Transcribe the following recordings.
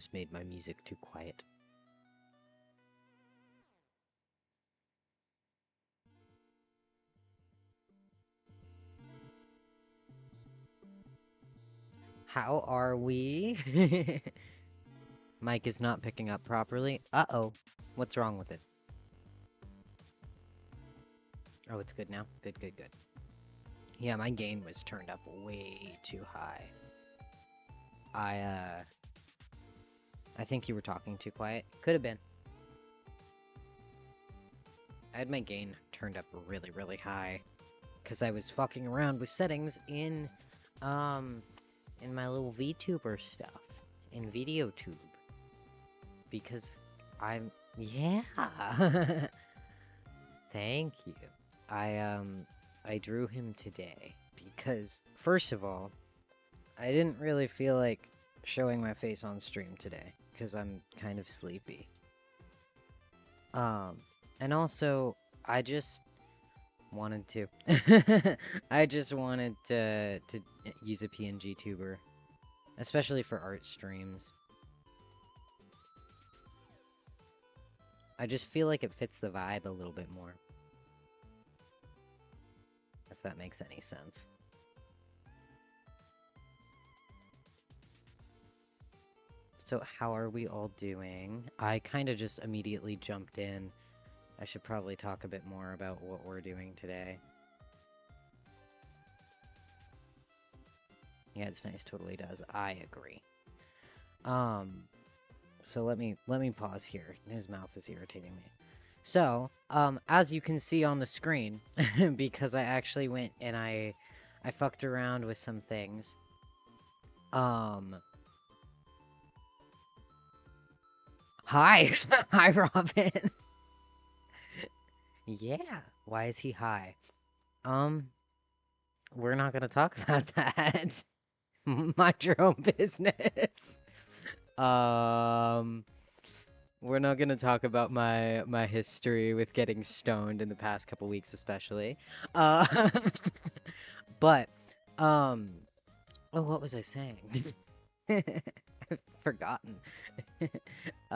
just made my music too quiet. How are we? Mic is not picking up properly. Uh-oh. What's wrong with it? Oh, it's good now? Good, good, good. Yeah, my gain was turned up way too high. I think you were talking too quiet. Could have been. I had my gain turned up really, really high. Because I was fucking around with settings in my little VTuber stuff. In VideoTube. Because yeah. Thank you. I drew him today because, first of all, I didn't really feel like showing my face on stream today because I'm kind of sleepy. And also, I just wanted to. I just wanted to use a PNG tuber, especially for art streams. I just feel like it fits the vibe a little bit more. If that makes any sense. So how are we all doing? I kind of just immediately jumped in. I should probably talk a bit more about what we're doing today. Yeah, it's nice, totally does. I agree. So let me pause here. His mouth is irritating me. So, as you can see on the screen, because I actually went and I fucked around with some things. Hi! Hi, Robin! Yeah, why is he high? We're not gonna talk about that. Mind your own business. We're not gonna talk about my history with getting stoned in the past couple weeks, especially. But, oh, what was I saying? I've forgotten.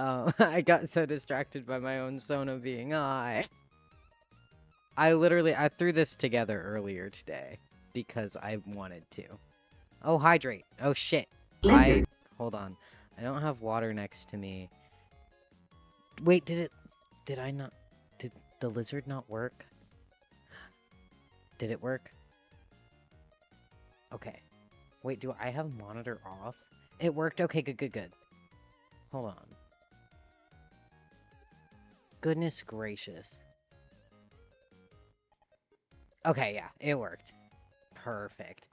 I got so distracted by my own Sona being high. I threw this together earlier today because I wanted to. Oh, hydrate. Oh, shit. Hold on. I don't have water next to me. Wait, did the lizard not work? Did it work? Okay. Wait, do I have monitor off? It worked? Okay, good, good, good. Hold on. Goodness gracious. Okay, yeah, it worked. Perfect.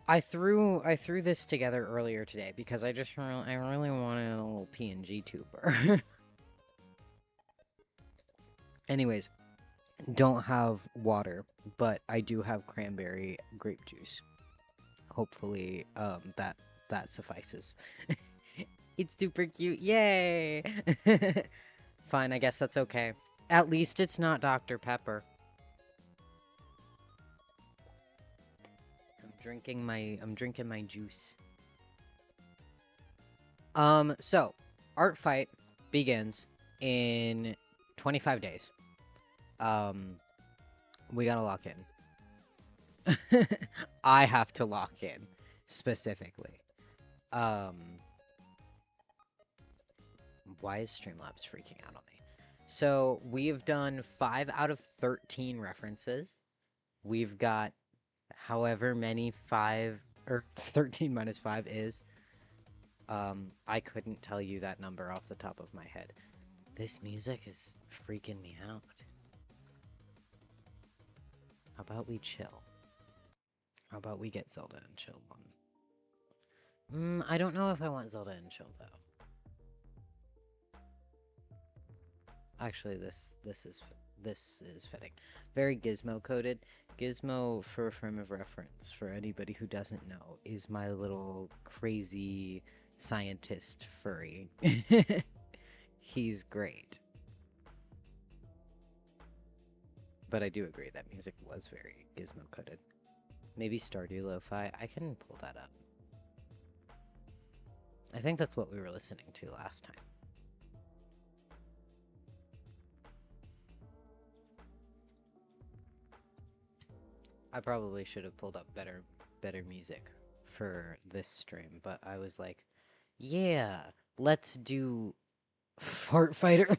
I threw this together earlier today because I really wanted a little PNG tuber. Anyways, don't have water, but I do have cranberry grape juice. Hopefully, that suffices. It's super cute. Yay! Fine, I guess that's okay. At least it's not Dr. Pepper. I'm drinking my juice. So, Art Fight begins in 25 days. We gotta lock in. I have to lock in, specifically. Why is Streamlabs freaking out on me? So, we've done 5 out of 13 references. We've got however many 5, or 13 minus 5 is. I couldn't tell you that number off the top of my head. This music is freaking me out. How about we chill? How about we get Zelda and chill one? I don't know if I want Zelda and chill, though. Actually, this is fitting. Very Gizmo coded. Gizmo, for a frame of reference, for anybody who doesn't know, is my little crazy scientist furry. He's great. But I do agree that music was very Gizmo coded. Maybe Stardew Lo-Fi. I can pull that up. I think that's what we were listening to last time. I probably should have pulled up better music for this stream, but I was like, yeah, let's do Fart Fighter.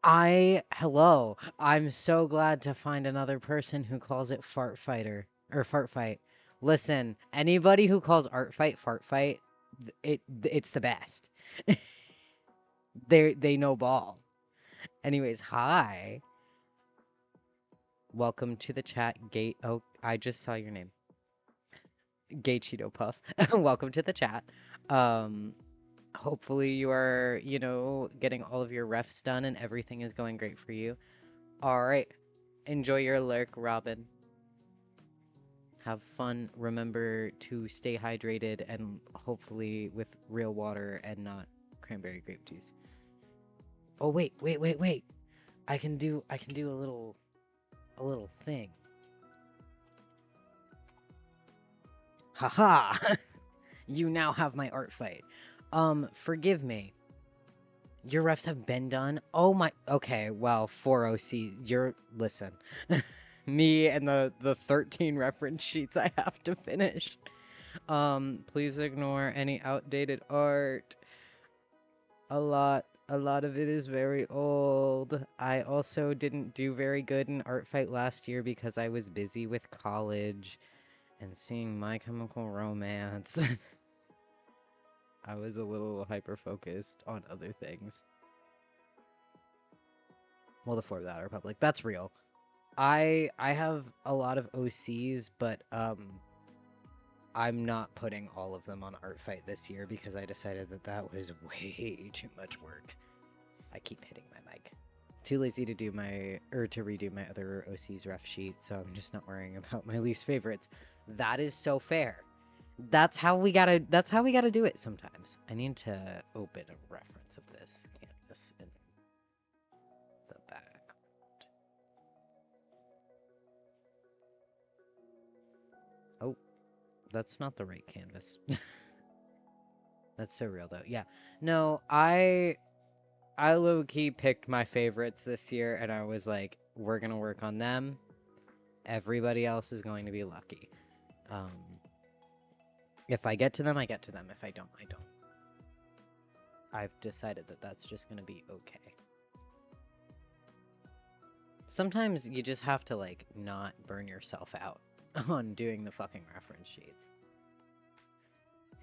Hello. I'm so glad to find another person who calls it Fart Fighter or Fart Fight. Listen, anybody who calls Art Fight Fart Fight, it's the best. They know ball. Anyways, hi. Welcome to the chat, Gate. Oh, I just saw your name. Gay Cheeto Puff. Welcome to the chat. Hopefully you are, getting all of your refs done and everything is going great for you. All right. Enjoy your lurk, Robin. Have fun. Remember to stay hydrated and hopefully with real water and not cranberry grape juice. Oh, wait. I can do a little thing. Haha. You now have my art fight. Forgive me. Your refs have been done? Oh my, okay, well, 4OC, listen. Me and the 13 reference sheets I have to finish. Please ignore any outdated art. A lot of it is very old. I also didn't do very good in art fight last year because I was busy with college and seeing My Chemical Romance. I was a little hyper-focused on other things. Well, the 4th Outer Republic, that's real. I have a lot of OCs, but I'm not putting all of them on Art Fight this year because I decided that was way too much work. I keep hitting my mic. Too lazy to do to redo my other OC's ref sheet, so I'm just not worrying about my least favorites. That is so fair. That's how we gotta do it sometimes. I need to open a reference of this canvas in the background. Oh, that's not the right canvas. That's so real though. Yeah. No, I low-key picked my favorites this year and I was like, we're gonna work on them. Everybody else is going to be lucky. If I get to them, I get to them. If I don't, I don't. I've decided that that's just gonna be okay. Sometimes you just have to, like, not burn yourself out on doing the fucking reference sheets.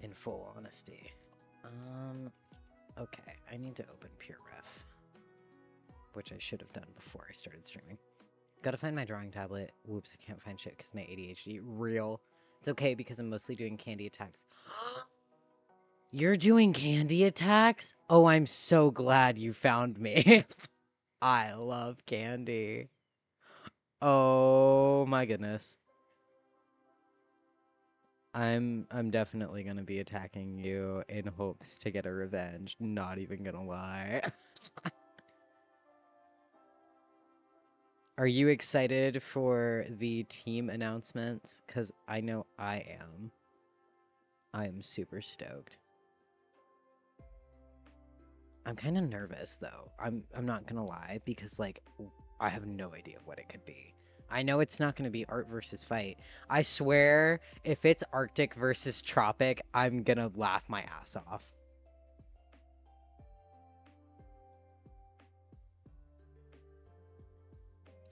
In full honesty. Okay, I need to open Pure Ref. Which I should have done before I started streaming. Gotta find my drawing tablet. Whoops, I can't find shit because my ADHD. Real. It's okay because I'm mostly doing candy attacks. You're doing candy attacks? Oh, I'm so glad you found me. I love candy. Oh my goodness. I'm definitely gonna be attacking you in hopes to get a revenge. Not even gonna lie. Are you excited for the team announcements? Because I know I am. I am super stoked. I'm kind of nervous though. I'm not gonna lie because like I have no idea what it could be. I know it's not gonna be art versus fight. I swear if it's Arctic versus Tropic, I'm gonna laugh my ass off.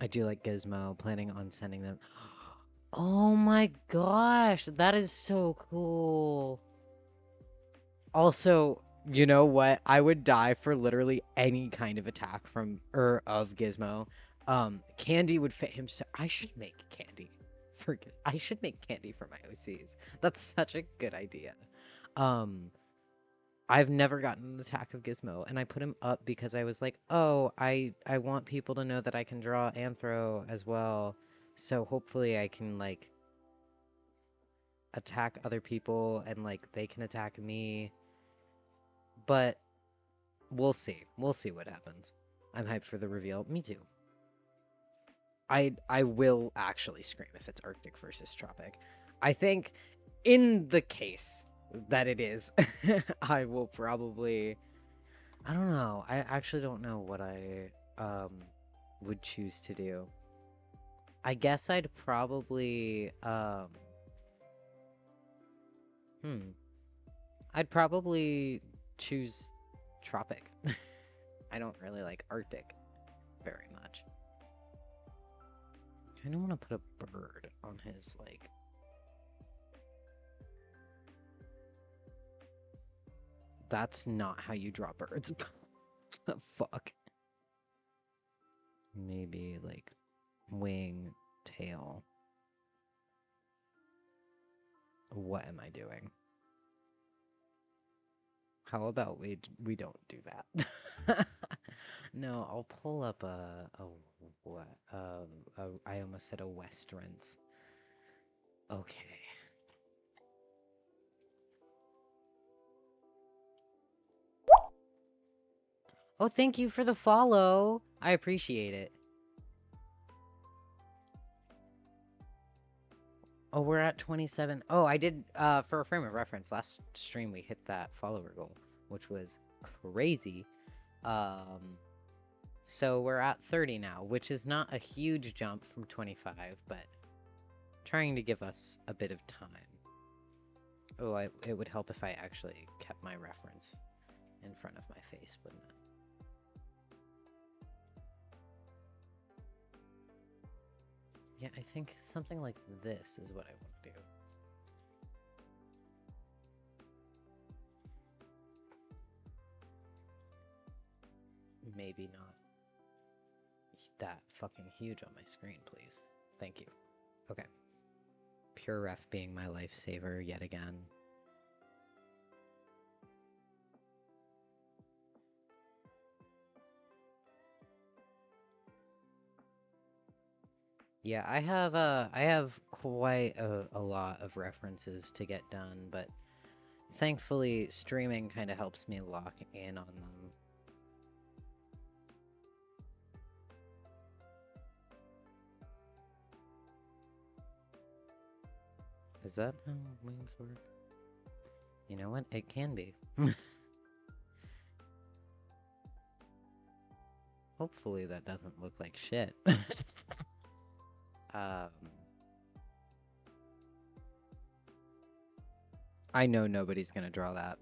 I do like Gizmo, planning on sending them. Oh my gosh, that is so cool. Also, you know what? I would die for literally any kind of attack from of Gizmo. Candy would fit him so I should make candy. I should make candy for my OCs. That's such a good idea. I've never gotten an attack of Gizmo, and I put him up because I was like, oh, I want people to know that I can draw and throw as well. So hopefully I can like attack other people and like they can attack me. But we'll see. We'll see what happens. I'm hyped for the reveal. Me too. I will actually scream if it's Arctic versus Tropic. I think in the case that it is. I will probably, I don't know. I actually don't know what I would choose to do. I guess I'd probably hmm. I'd probably choose tropic. I don't really like Arctic very much. I kind of want to put a bird on his, like... That's not how you draw birds. Fuck. Maybe, like, wing, tail. What am I doing? How about we don't do that? No, I'll pull up what I almost said a Westerns. Okay. Oh, thank you for the follow. I appreciate it. Oh, we're at 27. Oh, I did, for a frame of reference, last stream we hit that follower goal, which was crazy. So we're at 30 now, which is not a huge jump from 25, but trying to give us a bit of time. Oh, it would help if I actually kept my reference in front of my face, wouldn't it? Yeah, I think something like this is what I want to do. Maybe not that fucking huge on my screen, please. Thank you. Okay. Pure ref being my lifesaver yet again. Yeah, I have quite a lot of references to get done, but thankfully streaming kind of helps me lock in on them. Is that how wings work? You know what? It can be. Hopefully that doesn't look like shit. I know nobody's gonna draw that.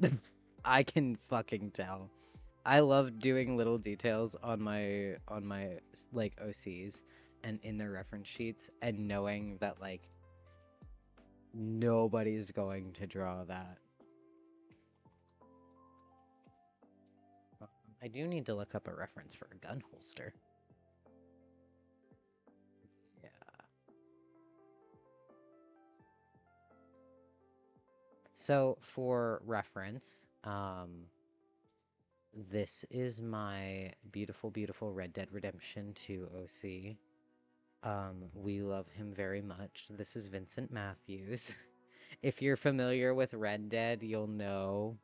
I can fucking tell. I love doing little details on my like OCs and in their reference sheets and knowing that like nobody's going to draw that. I do need to look up a reference for a gun holster. Yeah. So for reference, this is my beautiful, beautiful Red Dead Redemption 2 OC. We love him very much. This is Vincent Matthews. If you're familiar with Red Dead, you'll know.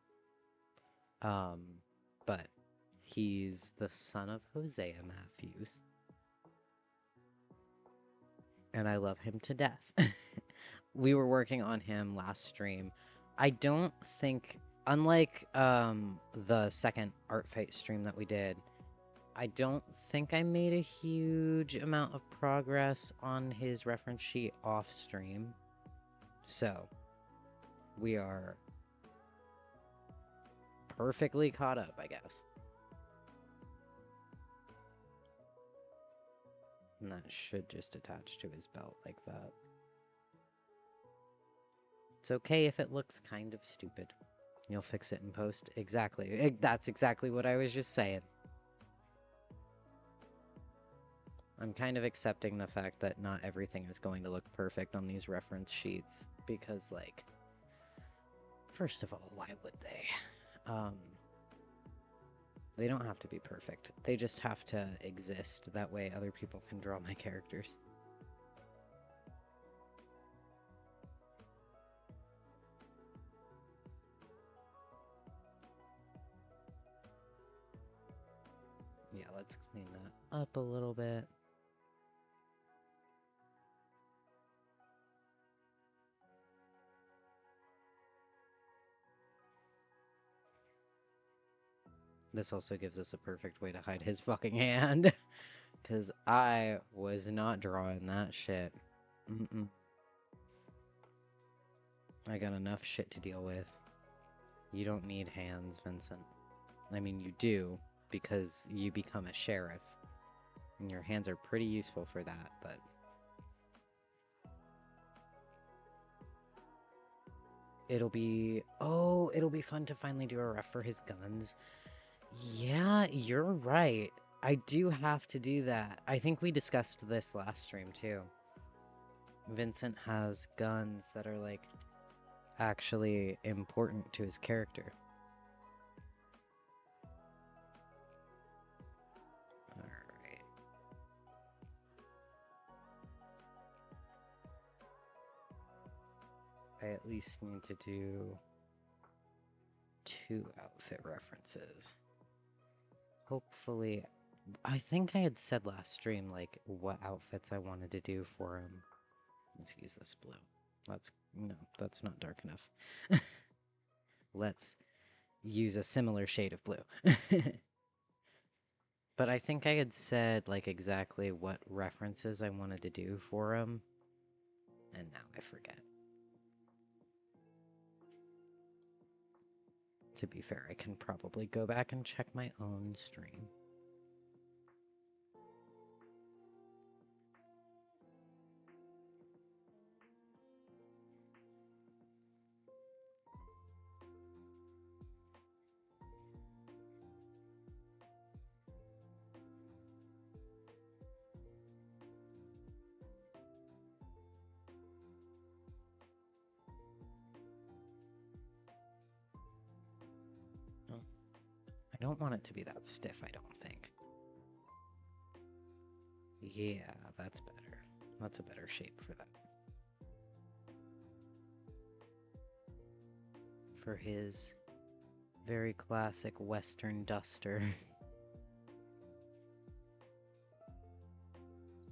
But he's the son of Hosea Matthews. And I love him to death. We were working on him last stream. I don't think, unlike the second art fight stream that we did, I don't think I made a huge amount of progress on his reference sheet off stream. So, we are perfectly caught up, I guess. And that should just attach to his belt like that. It's okay if it looks kind of stupid. You'll fix it in post. Exactly. That's exactly what I was just saying. I'm kind of accepting the fact that not everything is going to look perfect on these reference sheets because, like, first of all, why would they? They don't have to be perfect. They just have to exist. That way other people can draw my characters. Yeah, let's clean that up a little bit. This also gives us a perfect way to hide his fucking hand. Because I was not drawing that shit. Mm-mm. I got enough shit to deal with. You don't need hands, Vincent. I mean, you do, because you become a sheriff. And your hands are pretty useful for that, but... It'll be... Oh, it'll be fun to finally do a ref for his guns. Yeah, you're right. I do have to do that. I think we discussed this last stream, too. Vincent has guns that are, like, actually important to his character. Alright. I at least need to do 2 outfit references. Hopefully, I think I had said last stream, like, what outfits I wanted to do for him. Let's use this blue. No, that's not dark enough. Let's use a similar shade of blue. But I think I had said, like, exactly what references I wanted to do for him. And now I forget. To be fair, I can probably go back and check my own stream. I don't want it to be that stiff, I don't think. Yeah, that's better. That's a better shape for that. For his very classic Western duster.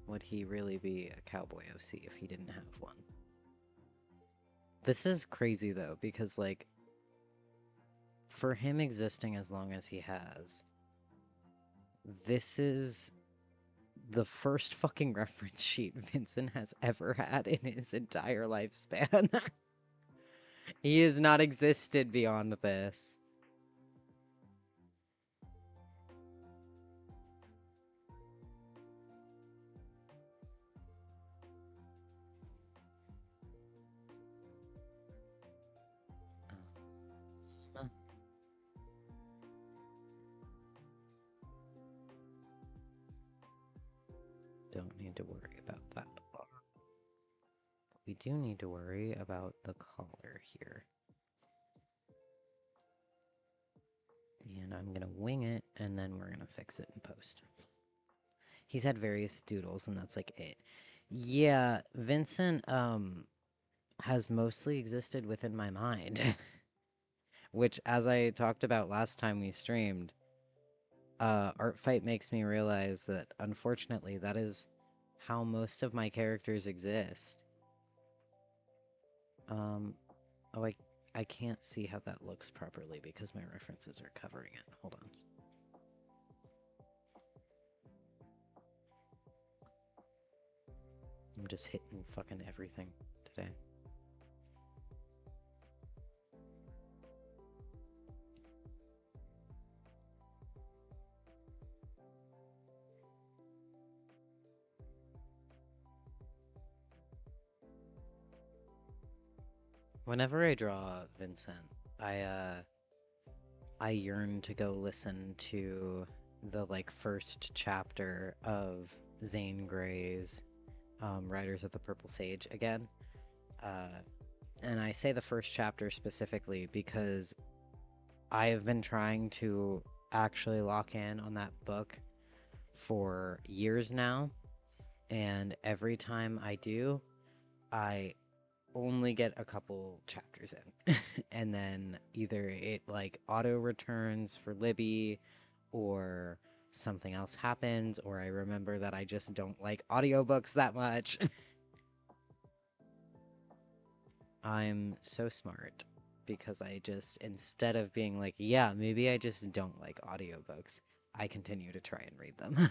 Would he really be a cowboy OC if he didn't have one? This is crazy though, because like, for him existing as long as he has, this is the first fucking reference sheet Vincent has ever had in his entire lifespan. He has not existed beyond this. Don't need to worry about that. We do need to worry about the collar here. And I'm gonna wing it, and then we're gonna fix it in post. He's had various doodles, and that's like it. Yeah, Vincent, has mostly existed within my mind. Which, as I talked about last time we streamed, Artfight makes me realize that, unfortunately, that is how most of my characters exist. Oh, I can't see how that looks properly because my references are covering it. Hold on. I'm just hitting fucking everything today. Whenever I draw Vincent, I yearn to go listen to the like first chapter of Zane Grey's Riders of the Purple Sage again. And I say the first chapter specifically because I have been trying to actually lock in on that book for years now, and every time I do, I only get a couple chapters in. And then either it like auto returns for Libby, or something else happens, or I remember that I just don't like audiobooks that much. I'm so smart. because I just, instead of being like, yeah, maybe I just don't like audiobooks, I continue to try and read them.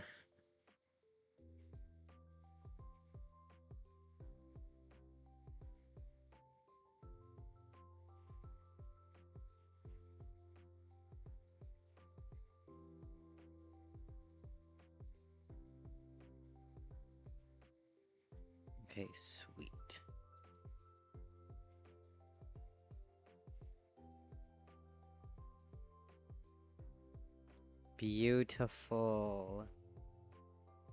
Okay, sweet. Beautiful.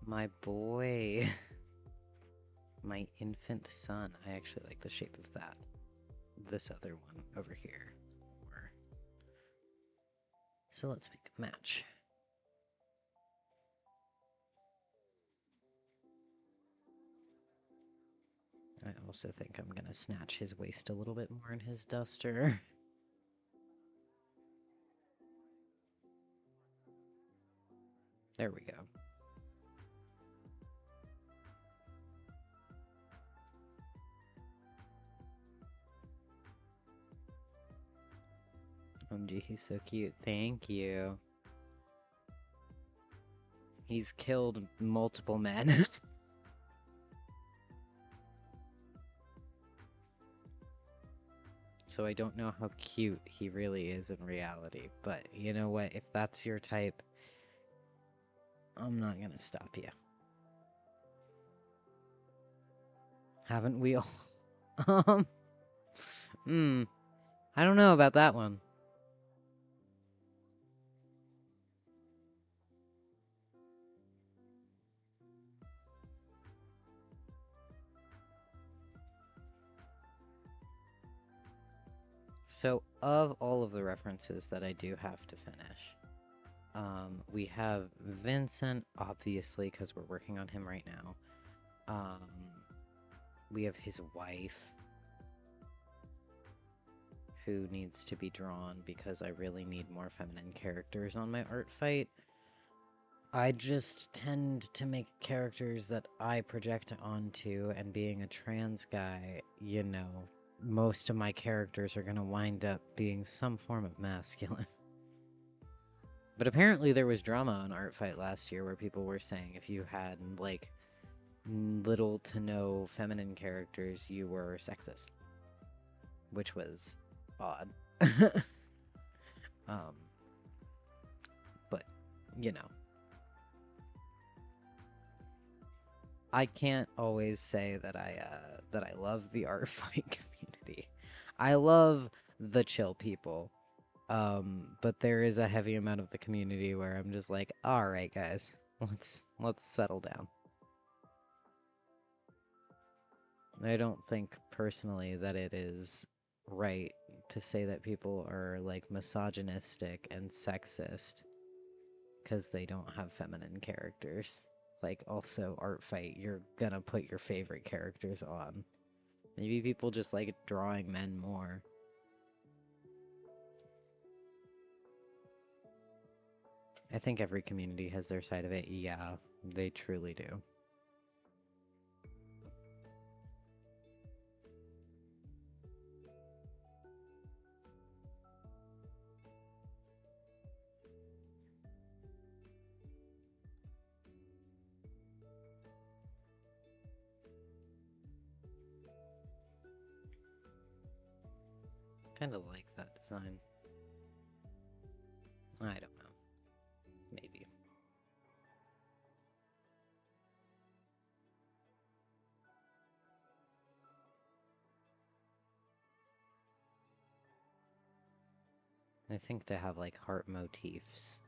My boy. My infant son. I actually like the shape of that. This other one over here. So let's make a match. I also think I'm gonna snatch his waist a little bit more in his duster. There we go. OMG, he's so cute. Thank you. He's killed multiple men. So I don't know how cute he really is in reality. But you know what? If that's your type, I'm not gonna stop you. Haven't we all? I don't know about that one. So, of all of the references that I do have to finish, we have Vincent, obviously, because we're working on him right now. We have his wife, who needs to be drawn because I really need more feminine characters on my art fight. I just tend to make characters that I project onto, and being a trans guy, you know, most of my characters are gonna wind up being some form of masculine. But apparently there was drama on Art Fight last year where people were saying if you had, like, little to no feminine characters, you were sexist. Which was odd. But, you know. I can't always say that I love the art fight community. I love the chill people. But there is a heavy amount of the community where I'm just like, all right, guys, let's settle down. I don't think personally that it is right to say that people are like misogynistic and sexist because they don't have feminine characters. Like, also, art fight, you're gonna put your favorite characters on. Maybe people just like drawing men more. I think every community has their side of it. Yeah, they truly do. Kind of like that design. I don't know. Maybe. I think to have like heart motifs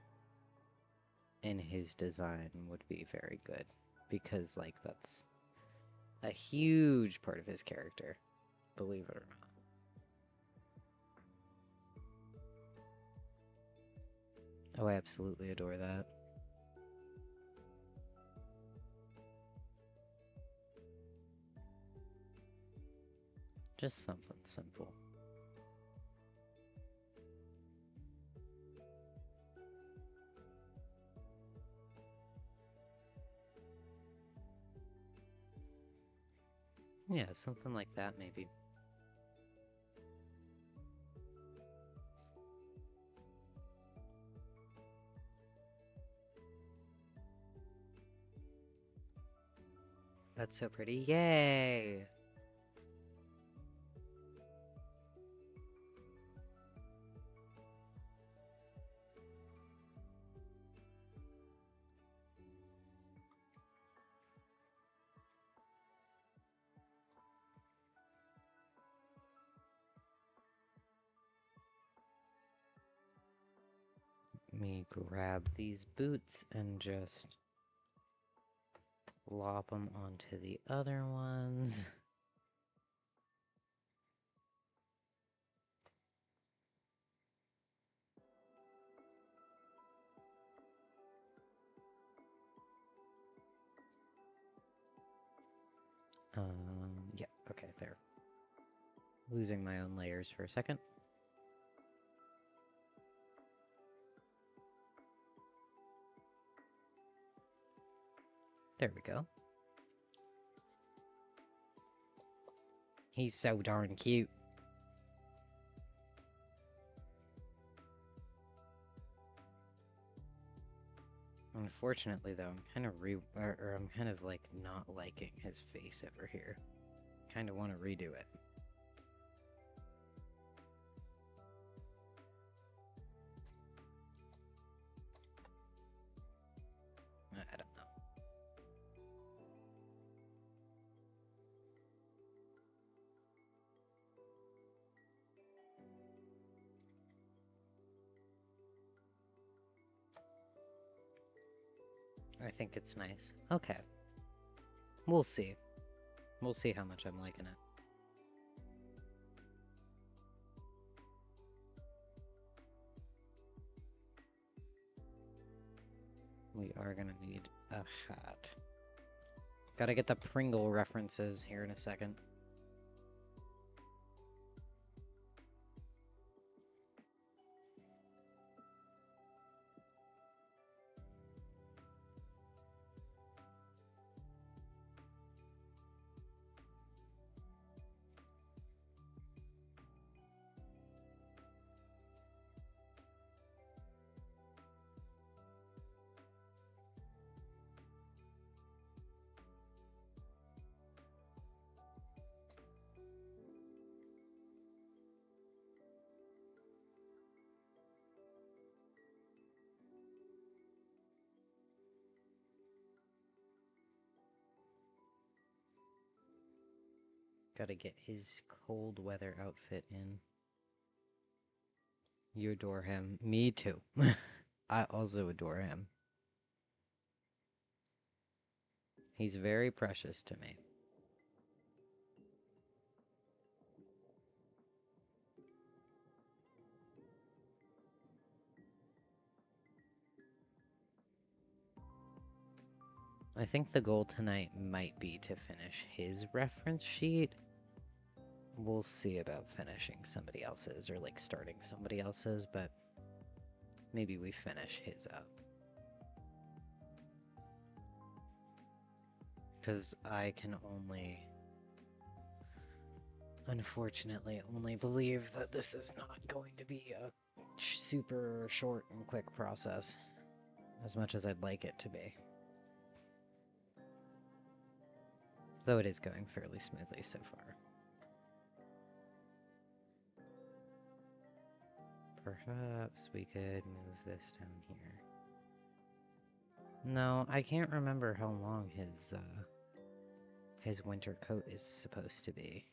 in his design would be very good because like that's a huge part of his character, believe it or not. Oh, I absolutely adore that. Just something simple. Yeah, something like that maybe. That's so pretty. Yay! Let me grab these boots and just plop them onto the other ones. Yeah, okay, there. Losing my own layers for a second. There we go. He's so darn cute. Unfortunately, though, I'm kind of like not liking his face over here. Kind of want to redo it. I don't know. I think it's nice. Okay. We'll see. We'll see how much I'm liking it. We are gonna need a hat. Gotta get the Pringle references here in a second. Gotta get his cold weather outfit in. You adore him. Me too. I also adore him. He's very precious to me. I think the goal tonight might be to finish his reference sheet. We'll see about finishing somebody else's or like starting somebody else's, but maybe we finish his up. Because I can unfortunately, only believe that this is not going to be a super short and quick process, as much as I'd like it to be. Though it is going fairly smoothly so far. Perhaps we could move this down here. No, I can't remember how long his winter coat is supposed to be.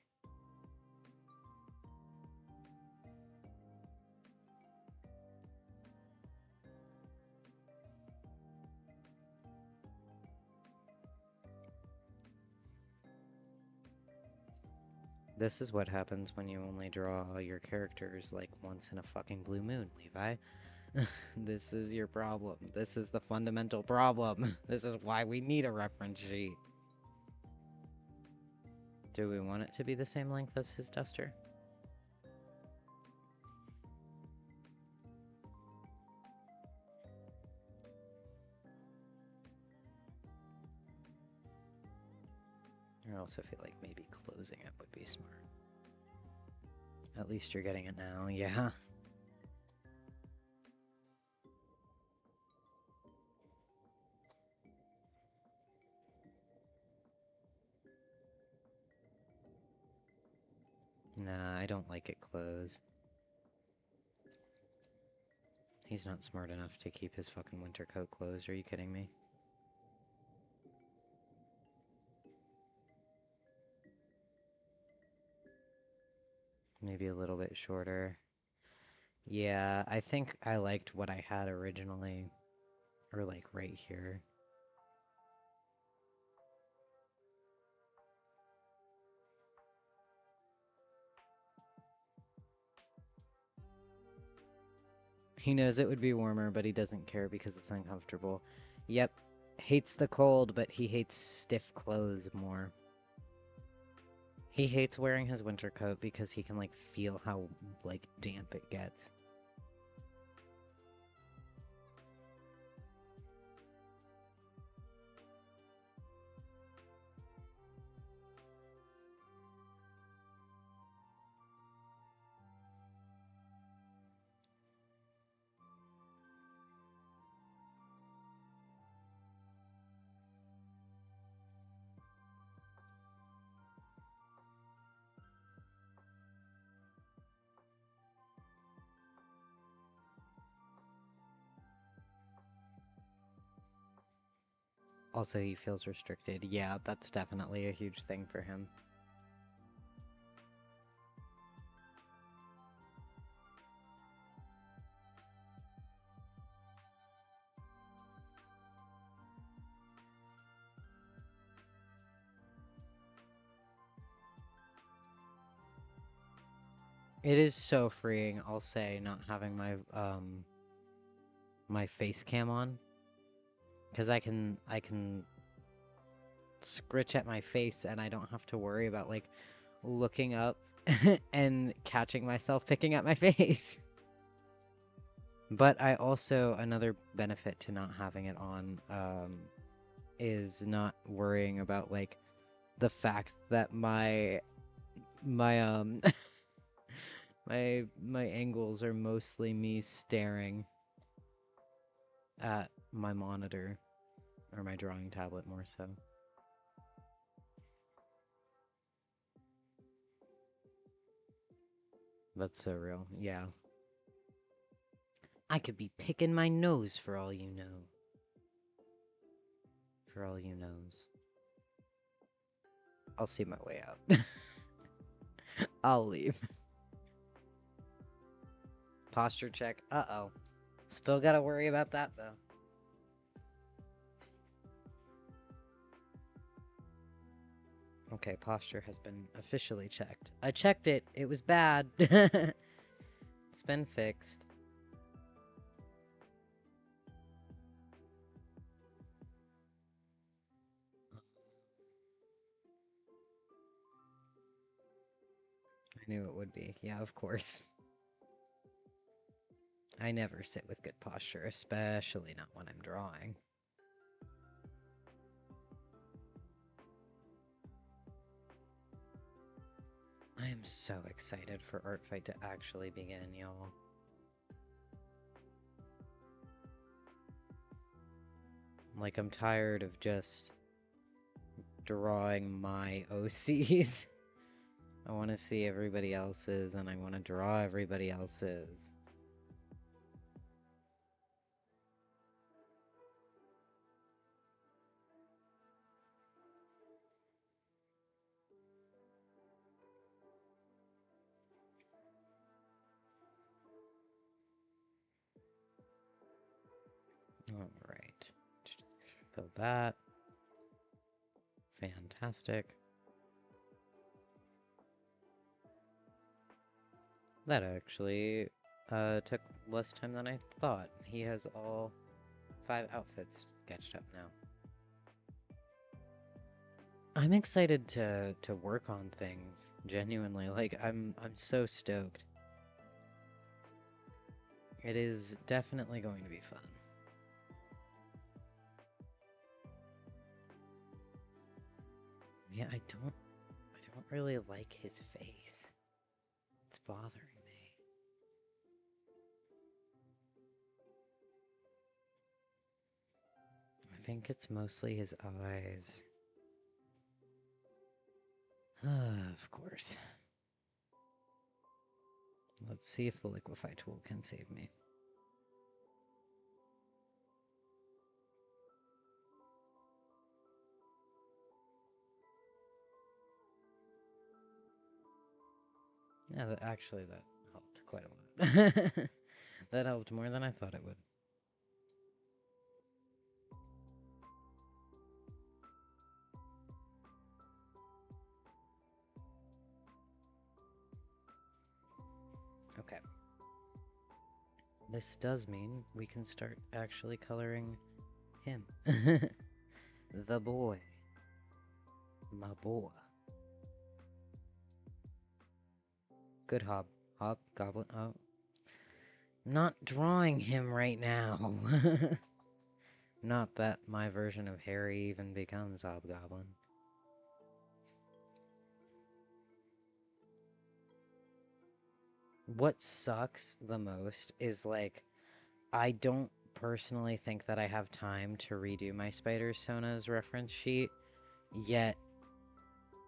This is what happens when you only draw your characters like once in a fucking blue moon, Levi. This is your problem. This is the fundamental problem. This is why we need a reference sheet. Do we want it to be the same length as his duster? I also feel like maybe closing it would be smart. At least you're getting it now, yeah. Nah, I don't like it closed. He's not smart enough to keep his fucking winter coat closed. Are you kidding me? Maybe a little bit shorter. Yeah, I think I liked what I had originally. Or like right here. He knows it would be warmer, but he doesn't care because it's uncomfortable. Yep. Hates the cold, but he hates stiff clothes more. He hates wearing his winter coat because he can, like, feel how, like, damp it gets. Also, he feels restricted. Yeah, that's definitely a huge thing for him. It is so freeing, I'll say, not having my face cam on. Because I can scritch at my face and I don't have to worry about, like, looking up and catching myself picking at my face. But I also, another benefit to not having it on, is not worrying about, like, the fact that my my angles are mostly me staring at my monitor or my drawing tablet more so. That's so real. Yeah. I could be picking my nose for all you know. For all you knows. I'll see my way out. I'll leave. Posture check. Uh-oh. Still gotta worry about that, though. Okay, posture has been officially checked. I checked it. It was bad. It's been fixed. I knew it would be. Yeah, of course. I never sit with good posture, especially not when I'm drawing. I am so excited for Artfight to actually begin, y'all. Like, I'm tired of just drawing my OCs. I want to see everybody else's, and I want to draw everybody else's. Alright. Fill that. Fantastic. That actually took less time than I thought. He has all 5 outfits sketched up now. I'm excited to work on things, genuinely. Like, I'm so stoked. It is definitely going to be fun. Yeah, I don't really like his face. It's bothering me. I think it's mostly his eyes. Of course. Let's see if the liquify tool can save me. Yeah, actually that helped quite a lot. That helped more than I thought it would. Okay. This does mean we can start actually coloring him. The boy. My boy. Good hob. Hob, goblin. Oh. I'm not drawing him right now. Not that my version of Harry even becomes Hobgoblin. What sucks the most is, like, I don't personally think that I have time to redo my Spider Sona's reference sheet, yet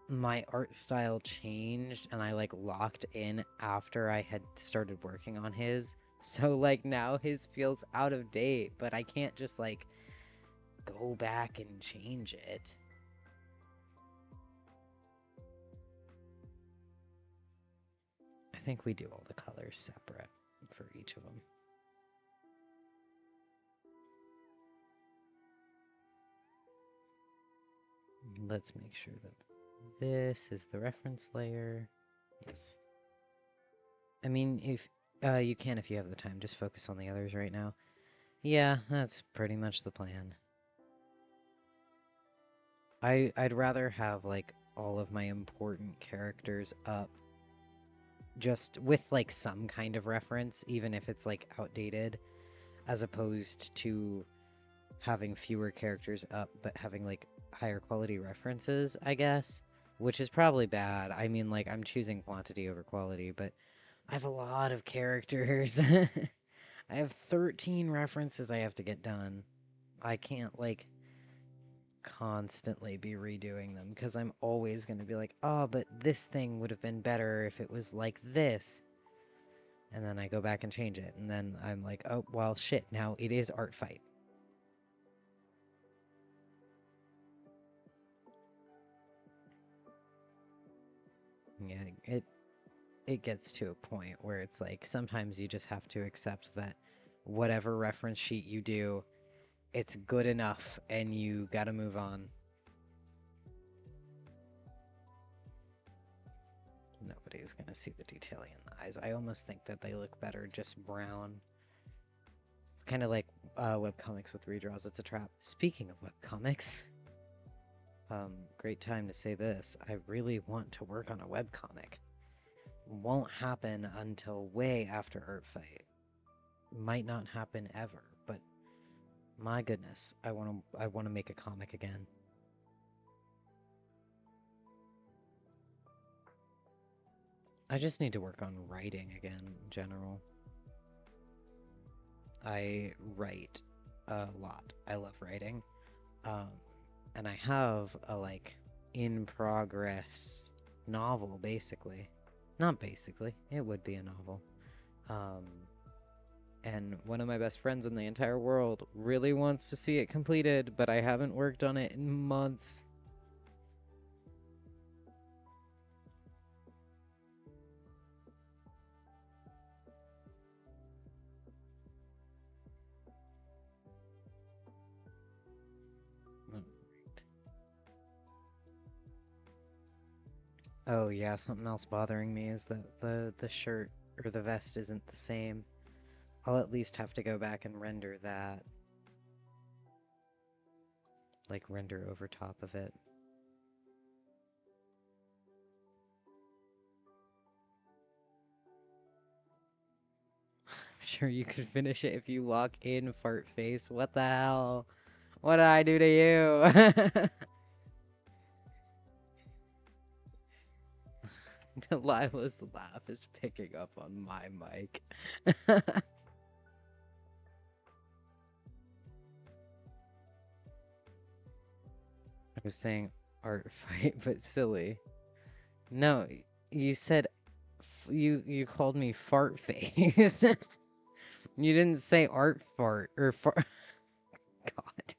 my art style changed and I, like, locked in after I had started working on his. So, like, now his feels out of date, but I can't just, like, go back and change it. I think we do all the colors separate for each of them. Let's make sure that this is the reference layer. Yes. I mean, if you can if you have the time, just focus on the others right now. Yeah, that's pretty much the plan. I'd rather have, like, all of my important characters up just with, like, some kind of reference, even if it's, like, outdated, as opposed to having fewer characters up but having, like, higher quality references, I guess, which is probably bad. I mean, like, I'm choosing quantity over quality, but I have a lot of characters. I have 13 references I have to get done. I can't, like, constantly be redoing them because I'm always going to be like, oh, but this thing would have been better if it was like this. And then I go back and change it. And then I'm like, oh, well, shit, now it is artfight. Yeah, it gets to a point where it's like sometimes you just have to accept that whatever reference sheet you do, it's good enough and you gotta move on. Nobody's gonna see the detailing in the eyes. I almost think that they look better just brown. It's kind of like webcomics with redraws. It's a trap. Speaking of webcomics, great time to say this. I really want to work on a webcomic. Won't happen until way after Artfight. Might not happen ever, but my goodness, I want to make a comic again. I just need to work on writing again in general. I write a lot. I love writing. And I have a, like, in progress novel, basically. Not basically, it would be a novel. And one of my best friends in the entire world really wants to see it completed, but I haven't worked on it in months. Oh yeah, something else bothering me is that the shirt or the vest isn't the same. I'll at least have to go back and render that. Like, render over top of it. I'm sure you could finish it if you lock in, fart face. What the hell? What did I do to you? Delilah's laugh is picking up on my mic. I was saying art fight, but silly. No, you said You called me fart face. You didn't say art fart or fart. God.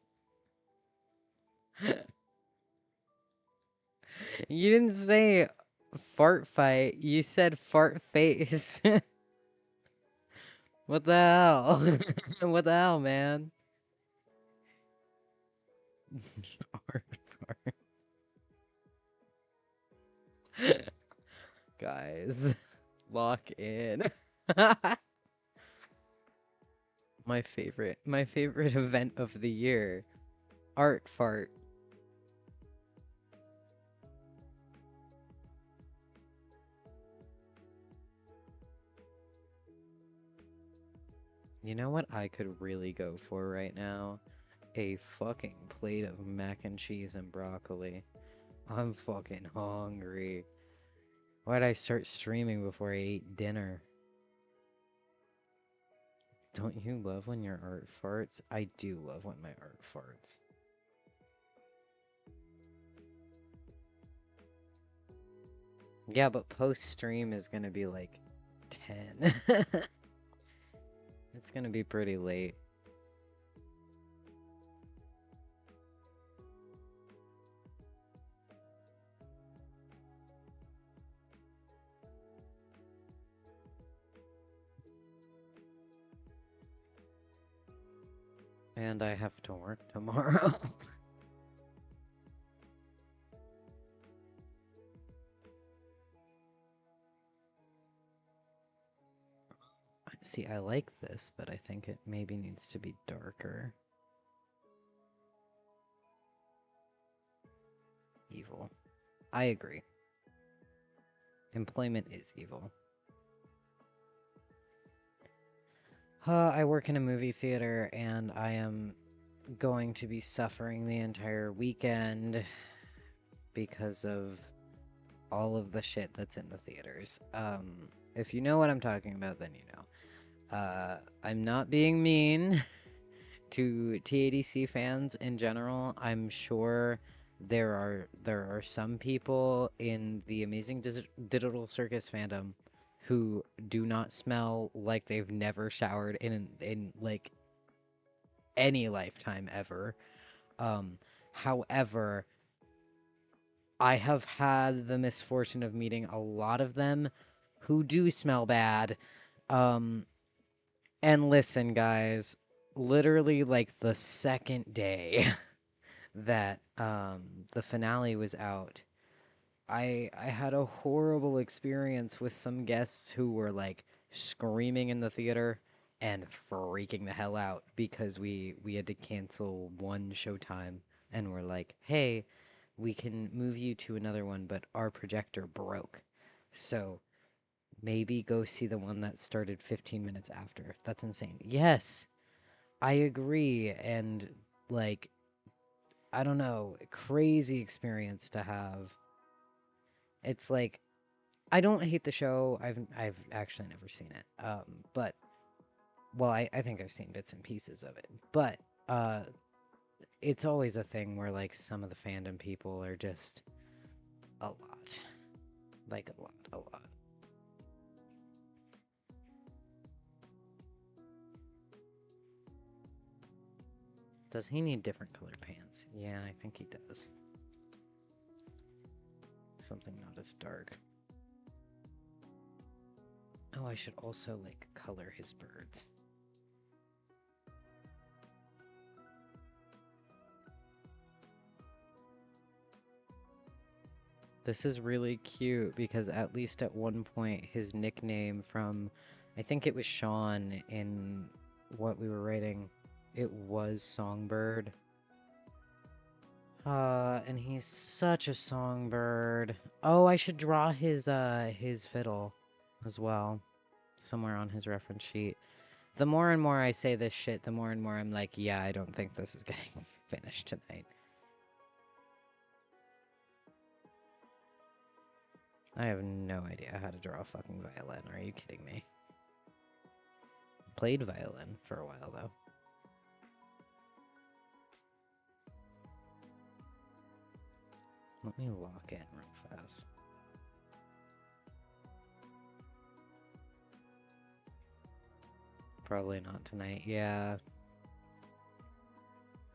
You didn't say fart fight. You said fart face. What the hell? What the hell, man? Art fart. Guys, lock in. My favorite event of the year. Art fart. You know what I could really go for right now? A fucking plate of mac and cheese and broccoli. I'm fucking hungry. Why'd I start streaming before I ate dinner? Don't you love when your art farts? I do love when my art farts. Yeah, but post-stream is gonna be like 10. It's gonna be pretty late. And I have to work tomorrow. See, I like this, but I think it maybe needs to be darker. Evil. I agree. Employment is evil. I work in a movie theater, and I am going to be suffering the entire weekend because of all of the shit that's in the theaters. If you know what I'm talking about, then you know. I'm not being mean to TADC fans in general. I'm sure there are some people in the Amazing Digital Circus fandom who do not smell like they've never showered in like any lifetime ever. However, I have had the misfortune of meeting a lot of them who do smell bad. Um, and listen, guys, literally like the second day that the finale was out, I had a horrible experience with some guests who were like screaming in the theater and freaking the hell out because we had to cancel one showtime and we're like, "Hey, we can move you to another one, but our projector broke. So maybe go see the one that started 15 minutes after." That's insane. Yes, I agree. And like, I don't know, crazy experience to have. It's like I don't hate the show. I've actually never seen it. But well, I think I've seen bits and pieces of it. But uh it's always a thing where like some of the fandom people are just a lot. Like a lot, a lot. Does he need different colored pants? Yeah, I think he does. Something not as dark. Oh, I should also like color his birds. This is really cute because at least at one point his nickname from, I think it was Sean in what we were writing, it was Songbird. And he's such a songbird. Oh, I should draw his fiddle as well, somewhere on his reference sheet. The more and more I say this shit, the more and more I'm like, yeah, I don't think this is getting finished tonight. I have no idea how to draw a fucking violin. Are you kidding me? Played violin for a while, though. Let me lock in real fast. Probably not tonight, yeah.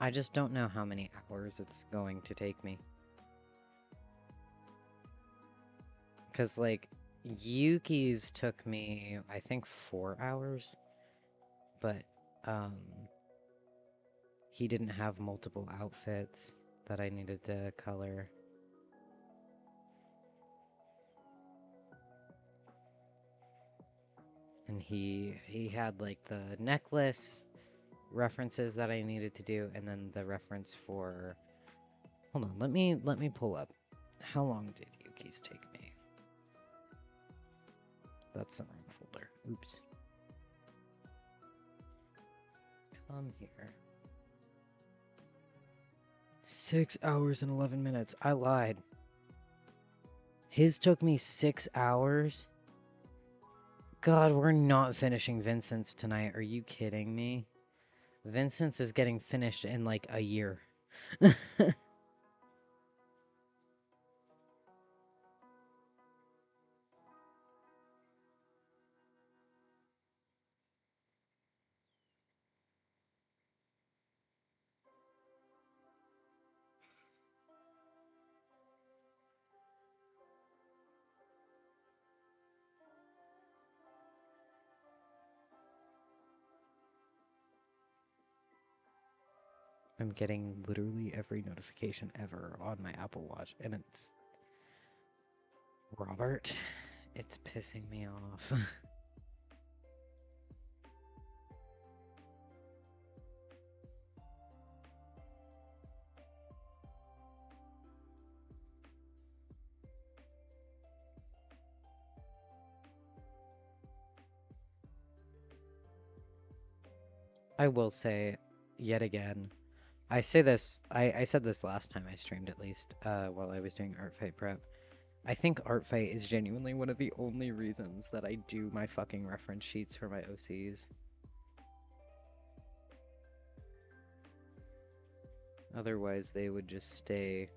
I just don't know how many hours it's going to take me. Because, like, Yuki's took me, I think, 4 hours. But, he didn't have multiple outfits that I needed to color. And he had, like, the necklace references that I needed to do, and then the reference for... Hold on, let me pull up. How long did Yuki's take me? That's the wrong folder. Oops. Come here. 6 hours and 11 minutes. I lied. His took me 6 hours? God, we're not finishing Vincent's tonight. Are you kidding me? Vincent's is getting finished in like a year. I'm getting literally every notification ever on my Apple Watch, and it's... Robert, it's pissing me off. I will say, yet again, I say this, I said this last time I streamed at least, while I was doing Artfight prep. I think Artfight is genuinely one of the only reasons that I do my fucking reference sheets for my OCs. Otherwise, they would just stay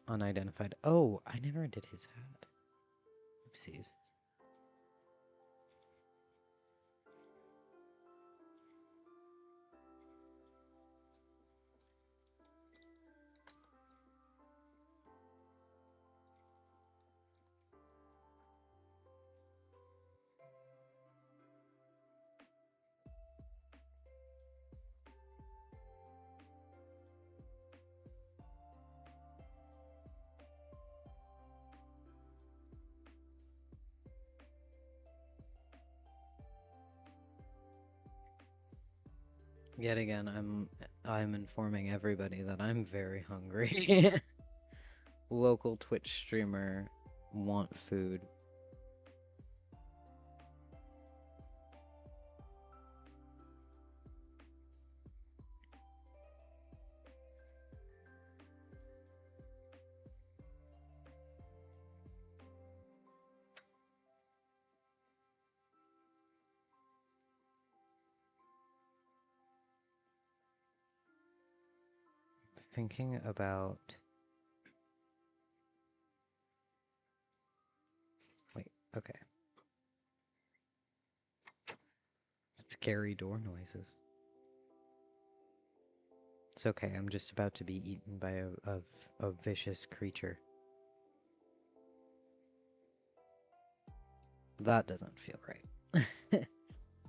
unidentified. Oh, I never did his hat. Oopsies. Yet again, I'm informing everybody that I'm very hungry. Local Twitch streamer, want food. Thinking about... Wait, okay. Scary door noises. It's okay, I'm just about to be eaten by a vicious creature. That doesn't feel right.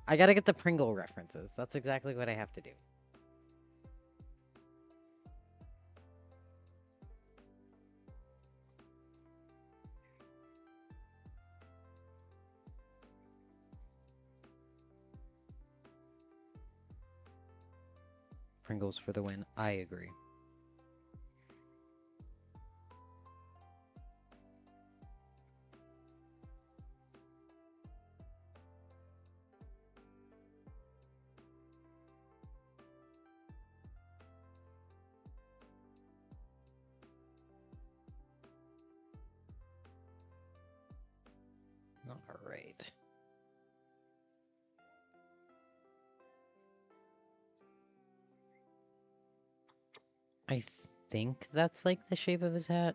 I gotta get the Pringle references. That's exactly what I have to do. Pringles for the win. I agree. All right. I think that's like the shape of his hat.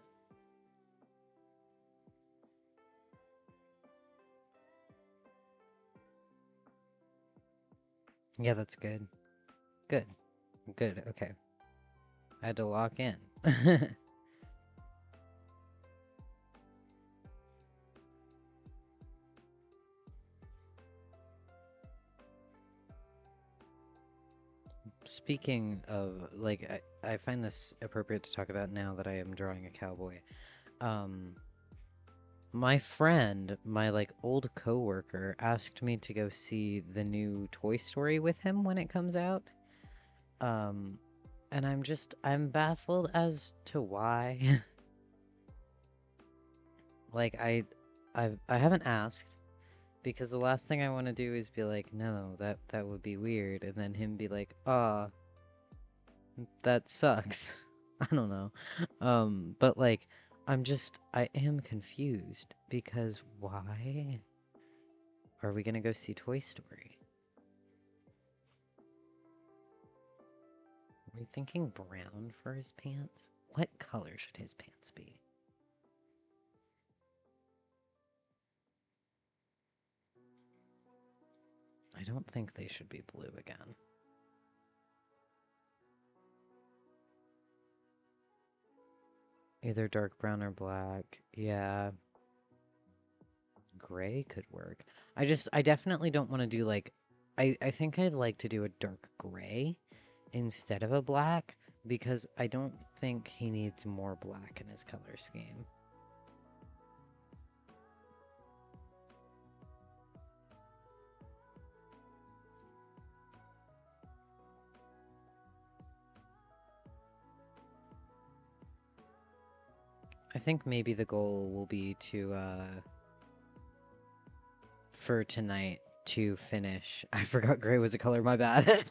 Yeah, that's good. Good. Good. Okay. I had to lock in. Speaking of, like, I find this appropriate to talk about now that I am drawing a cowboy. Um, my friend, my like old coworker, asked me to go see the new Toy Story with him when it comes out. Um, and I'm baffled as to why. Like I haven't asked because the last thing I want to do is be like, no, that would be weird, and then him be like, ah, that sucks. I don't know. But like, I am confused because why are we gonna go see Toy Story? Are we thinking brown for his pants? What color should his pants be? I don't think they should be blue again. Either dark brown or black. Yeah, gray could work. I definitely don't want to do like, I think I'd like to do a dark gray instead of a black because I don't think he needs more black in his color scheme. I think maybe the goal will be to, for tonight to finish. I forgot gray was a color, my bad.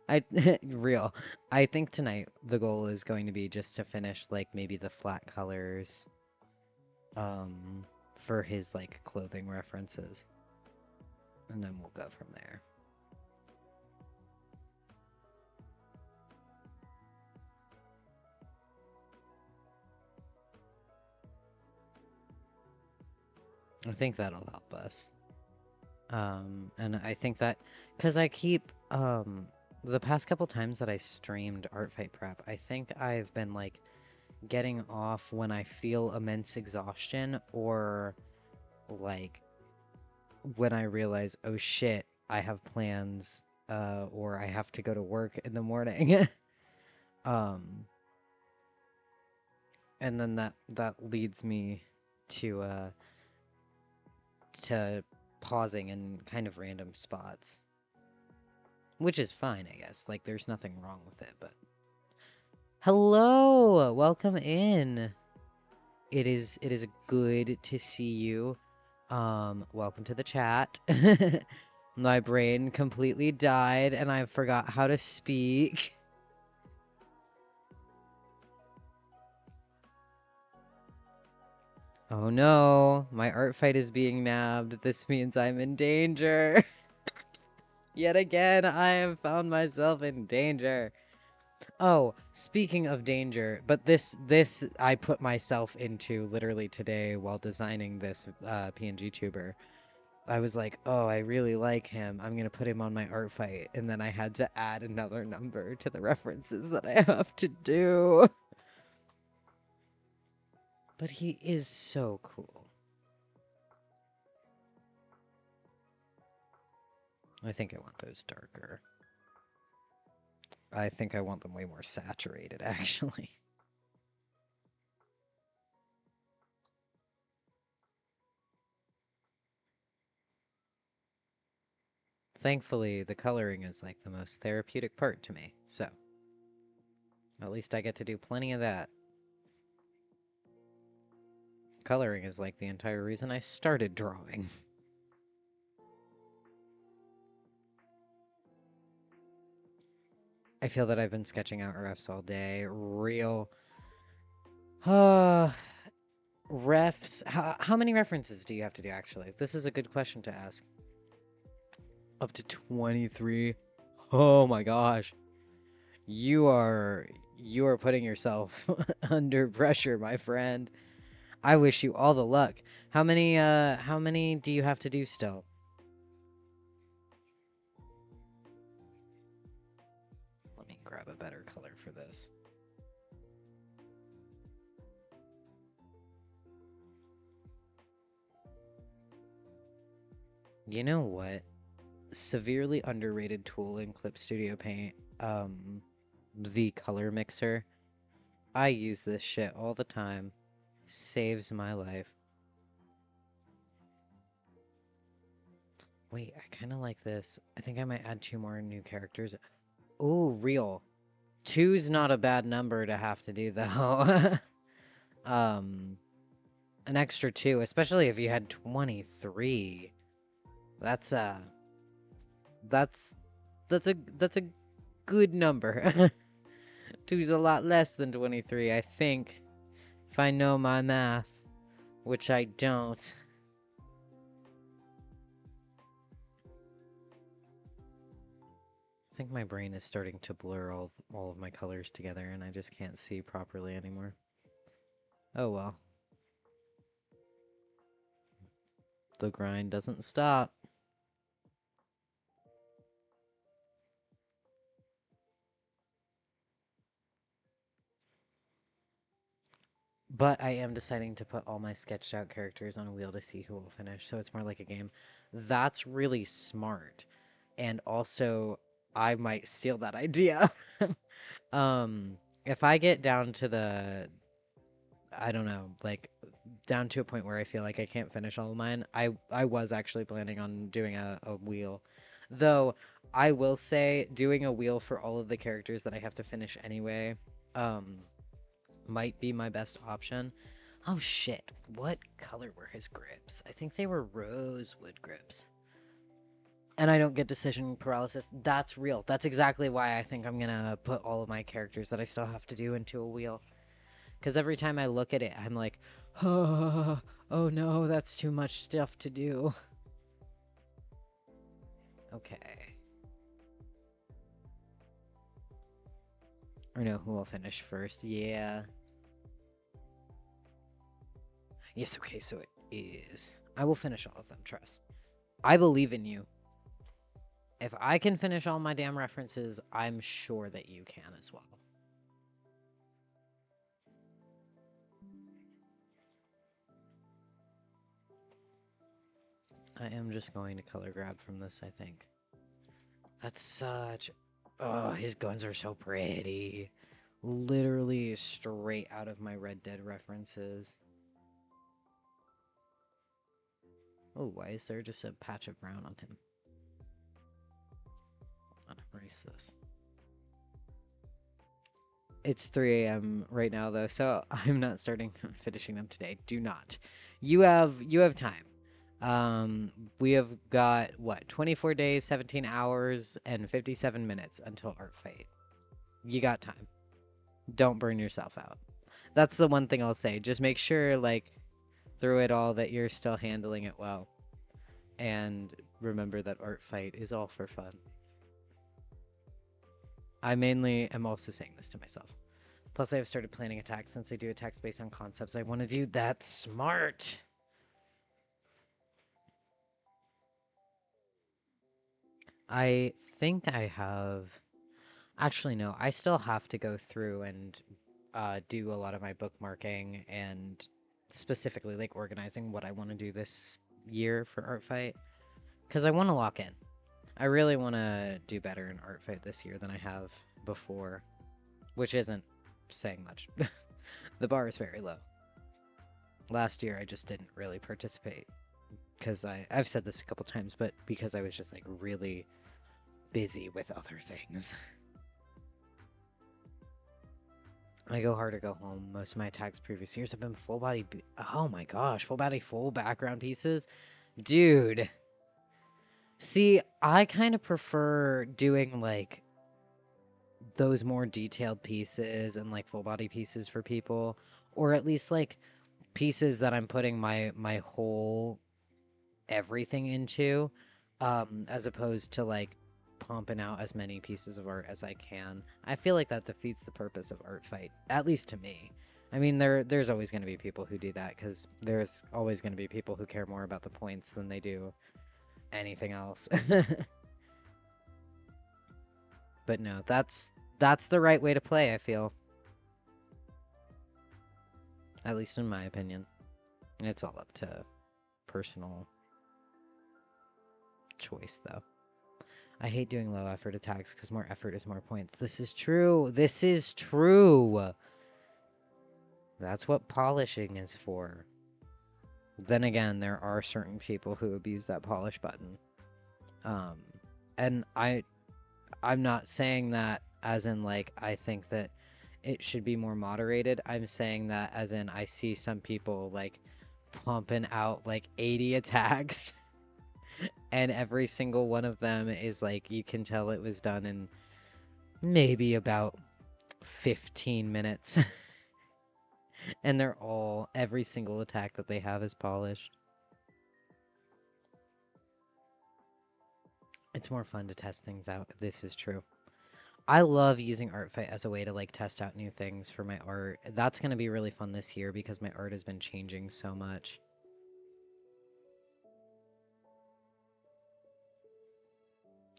I real. I think tonight the goal is going to be just to finish like maybe the flat colors um for his like clothing references. And then we'll go from there. I think that'll help us. And I think that because I keep the past couple times that I streamed Artfight Prep, I think I've been like getting off when I feel immense exhaustion or like when I realize, oh shit, I have plans or I have to go to work in the morning. um and then that leads me to to pausing in kind of random spots. Which is fine, I guess. Like, there's nothing wrong with it, but... Hello! Welcome in! It is good to see you. Welcome to the chat. My brain completely died, and I forgot how to speak. Oh no, my art fight is being nabbed. This means I'm in danger. Yet again, I have found myself in danger. Oh, speaking of danger, but this I put myself into literally today while designing this PNG tuber. I was like, oh, I really like him. I'm gonna put him on my art fight, and then I had to add another number to the references that I have to do. But he is so cool. I think I want those darker. I think I want them way more saturated, actually. Thankfully, the coloring is like the most therapeutic part to me, so at least I get to do plenty of that. Coloring is like the entire reason I started drawing. I feel that I've been sketching out refs all day. Real. Refs. How many references do you have to do, actually? This is a good question to ask. Up to 23. Oh my gosh. You are putting yourself under pressure, my friend. I wish you all the luck. How many do you have to do still? this. You know what? Severely underrated tool in Clip Studio Paint. The color mixer. I use this shit all the time. Saves my life. Wait, I kind of like this. I think I might add 2 more new characters. Oh, real. 2's not a bad number to have to do, though. An extra 2, especially if you had 23. That's that's a good number. 2's a lot less than 23, I think. If I know my math, which I don't. I think my brain is starting to blur all of my colors together and I just can't see properly anymore. Oh well. The grind doesn't stop. But I am deciding to put all my sketched out characters on a wheel to see who will finish, so it's more like a game. That's really smart. And also, I might steal that idea. If I get down to I don't know, like, down to a point where I feel like I can't finish all of mine, I was actually planning on doing a wheel. Though, I will say, doing a wheel for all of the characters that I have to finish anyway, might be my best option. Oh shit, what color were his grips? I think they were rosewood grips. And I don't get decision paralysis. That's real. That's exactly why I think I'm gonna put all of my characters that I still have to do into a wheel. Because every time I look at it, I'm like, oh no, that's too much stuff to do. Okay. Or no, who will finish first? Yeah. Yes, okay, so it is. I will finish all of them, trust. I believe in you. If I can finish all my damn references, I'm sure that you can as well. I am just going to color grab from this, I think. That's such... Oh, his guns are so pretty. Literally straight out of my Red Dead references. Oh, why is there just a patch of brown on him? I'll erase this. It's 3 a.m. right now, though, so I'm not finishing them today. Do not. You have time. We have got, what, 24 days, 17 hours, and 57 minutes until Art Fight. You got time. Don't burn yourself out. That's the one thing I'll say. Just make sure, like, through it all that you're still handling it well. And remember that Art Fight is all for fun. I mainly am also saying this to myself. Plus, I have started planning attacks since I do attacks based on concepts. I want to do that smart. I think I have... Actually, no. I still have to go through and do a lot of my bookmarking and specifically, like, organizing what I want to do this year for Art Fight. Because I want to lock in. I really want to do better in Art Fight this year than I have before. Which isn't saying much. The bar is very low. Last year, I just didn't really participate. Because I've said this a couple times, but because I was just, like, really busy with other things. I go hard or go home. Most of my attacks previous years have been full body. Oh my gosh, full body, full background pieces. Dude. See, I kind of prefer doing, like, those more detailed pieces and, like, full body pieces for people. Or at least, like, pieces that I'm putting my whole everything into. As opposed to, like, pumping out as many pieces of art as I can. I feel like that defeats the purpose of Art Fight, at least to me. I mean, there's always going to be people who do that, because there's always going to be people who care more about the points than they do anything else. But no, that's That's the right way to play, I feel. At least in my opinion. It's all up to personal choice, though. I hate doing low effort attacks because more effort is more points. This is true. This is true. That's what polishing is for. Then again, there are certain people who abuse that polish button. And I'm not saying that as in like I think that it should be more moderated. I'm saying that as in I see some people like pumping out like 80 attacks and every single one of them is like you can tell it was done in maybe about 15 minutes. And they're all every single attack that they have is polished. It's more fun to test things out. This is true. I love using artfight as a way to like test out new things for my art. That's going to be really fun this year because my art has been changing so much.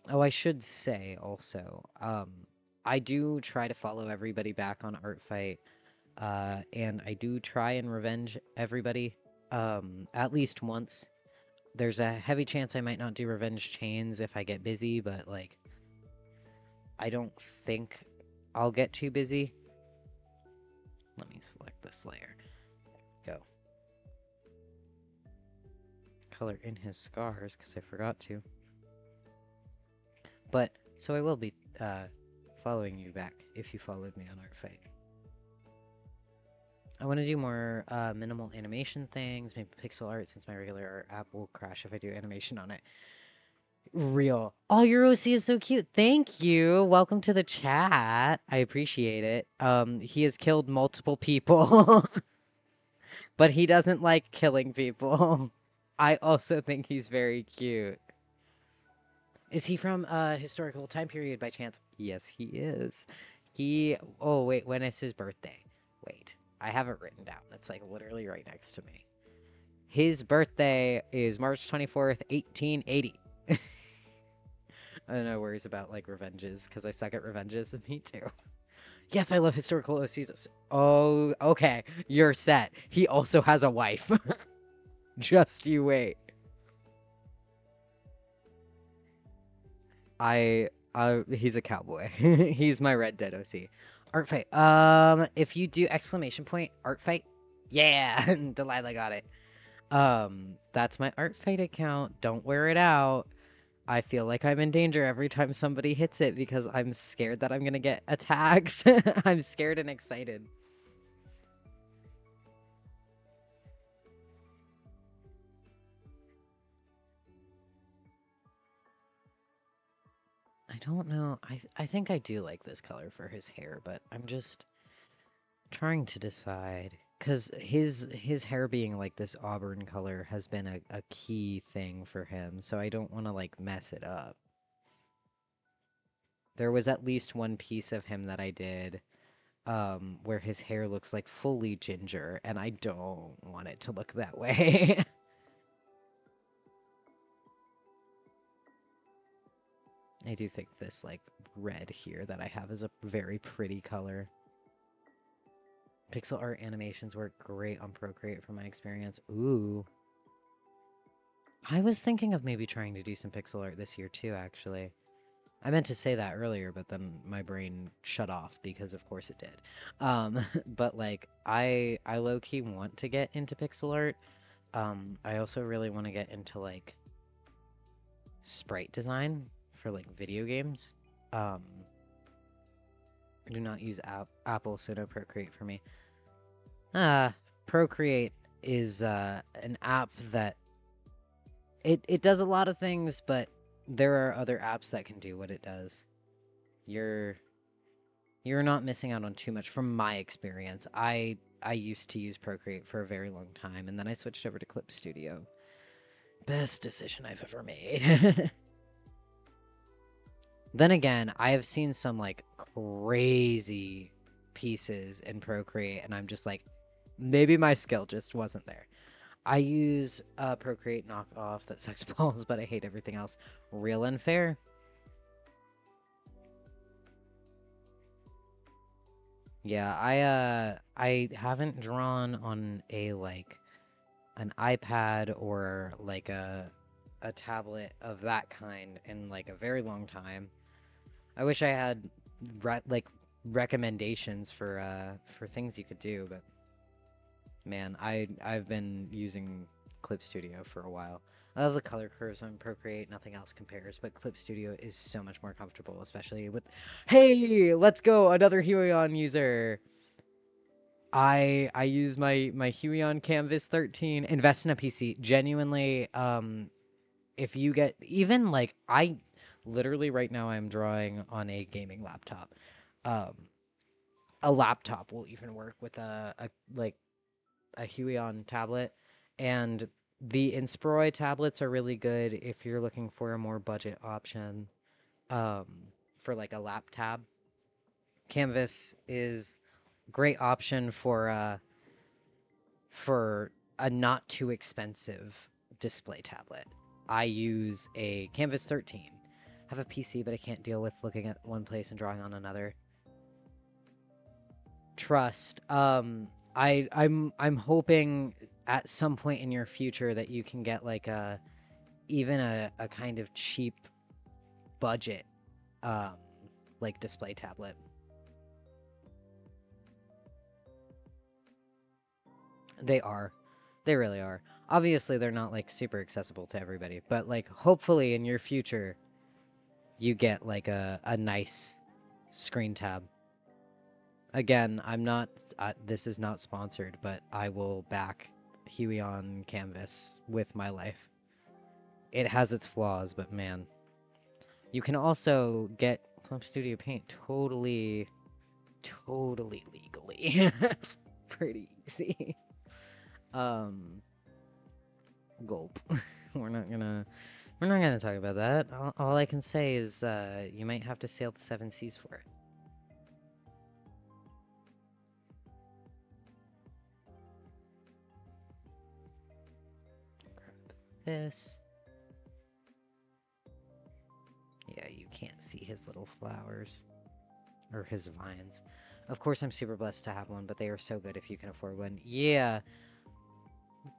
Oh, I should say also, I do try to follow everybody back on artfight, and I do try and revenge everybody, at least once. There's a heavy chance I might not do revenge chains if I get busy, but like, I don't think I'll get too busy. Let me select this layer. Go. Color in his scars, because I forgot to. But, so I will be following you back if you followed me on artfight. I want to do more minimal animation things, maybe pixel art, since my regular art app will crash if I do animation on it. Real. Oh, your OC is so cute. Thank you. Welcome to the chat. I appreciate it. He has killed multiple people, but he doesn't like killing people. I also think he's very cute. Is he from a historical time period by chance? Yes, he is. Oh, wait, when is his birthday? Wait, I have it written down. It's like literally right next to me. His birthday is March 24th, 1880. I don't know worries about like revenges because I suck at revenges. Me too. Yes, I love historical OCs. Oh, okay. You're set. He also has a wife. Just you wait. He's a cowboy. He's my Red Dead OC. Art fight. If you do exclamation point art fight, yeah, Delilah got it. That's my art fight account. Don't wear it out. I feel like I'm in danger every time somebody hits it because I'm scared that I'm gonna get attacks. I'm scared and excited. I don't know. I think I do like this color for his hair, but I'm just trying to decide. Because his hair being like this auburn color has been a key thing for him, so I don't want to like mess it up. There was at least one piece of him that I did where his hair looks like fully ginger, and I don't want it to look that way. I do think this like red here that I have is a very pretty color. Pixel art animations work great on Procreate from my experience. Ooh. I was thinking of maybe trying to do some pixel art this year too, actually. I meant to say that earlier, but then my brain shut off because of course it did. But like I low-key want to get into pixel art. I also really want to get into like sprite design for like video games. I do not use Apple, so no Procreate for me. Procreate is an app that it does a lot of things, but there are other apps that can do what it does. You're not missing out on too much from my experience. I used to use Procreate for a very long time, and then I switched over to Clip Studio. Best decision I've ever made. Then again, I have seen some like crazy pieces in Procreate, and I'm just like, maybe my skill just wasn't there. I use Procreate knockoff that sucks balls, but I hate everything else. Real and fair. Yeah, I haven't drawn on a like an iPad or like a tablet of that kind in like a very long time. I wish I had like recommendations for things you could do, but man, I've been using Clip Studio for a while. I love the color curves on Procreate, nothing else compares, but Clip Studio is so much more comfortable, especially with Hey, let's go, another Huion user. I use my Huion Canvas 13. Invest in a PC. Genuinely, if you get even like I literally right now I'm drawing on a gaming laptop. Um, a laptop will even work with a like a Huion tablet, and the Inspiroi tablets are really good if you're looking for a more budget option. Um, for like a lap tab, Canvas is great option for a not too expensive display tablet. I use a Canvas 13. I have a PC, but I can't deal with looking at one place and drawing on another. Trust. I'm hoping at some point in your future that you can get like even a kind of cheap budget um like display tablet. They are. They really are. Obviously they're not like super accessible to everybody, but like hopefully in your future you get like a nice screen tab. Again, I'm not this is not sponsored, but I will back Huey on Canvas with my life. It has its flaws, but man, you can also get Club Studio Paint totally legally. Pretty easy. Um, Gulp. we're not gonna we're not gonna talk about that. All I can say is you might have to sail the seven seas for it. Grab this. Yeah, you can't see his little flowers or his vines. Of course, I'm super blessed to have one, but they are so good if you can afford one. Yeah,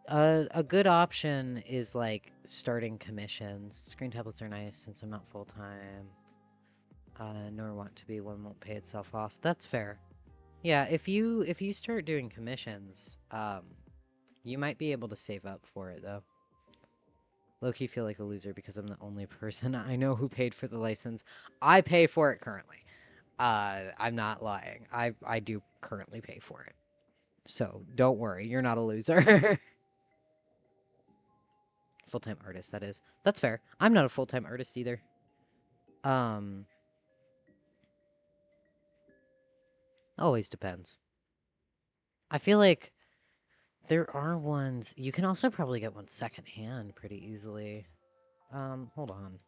a good option is like starting commissions. Screen tablets are nice since I'm not full time. Nor want to be. One won't pay itself off. That's fair. Yeah, if you start doing commissions, you might be able to save up for it though. Low-key feel like a loser because I'm the only person I know who paid for the license. I pay for it currently. I'm not lying. I do currently pay for it. So don't worry, you're not a loser. Full-time artist, that is. That's fair. I'm not a full-time artist either. Um, always depends. I feel like there are ones you can also probably get one secondhand pretty easily. Hold on.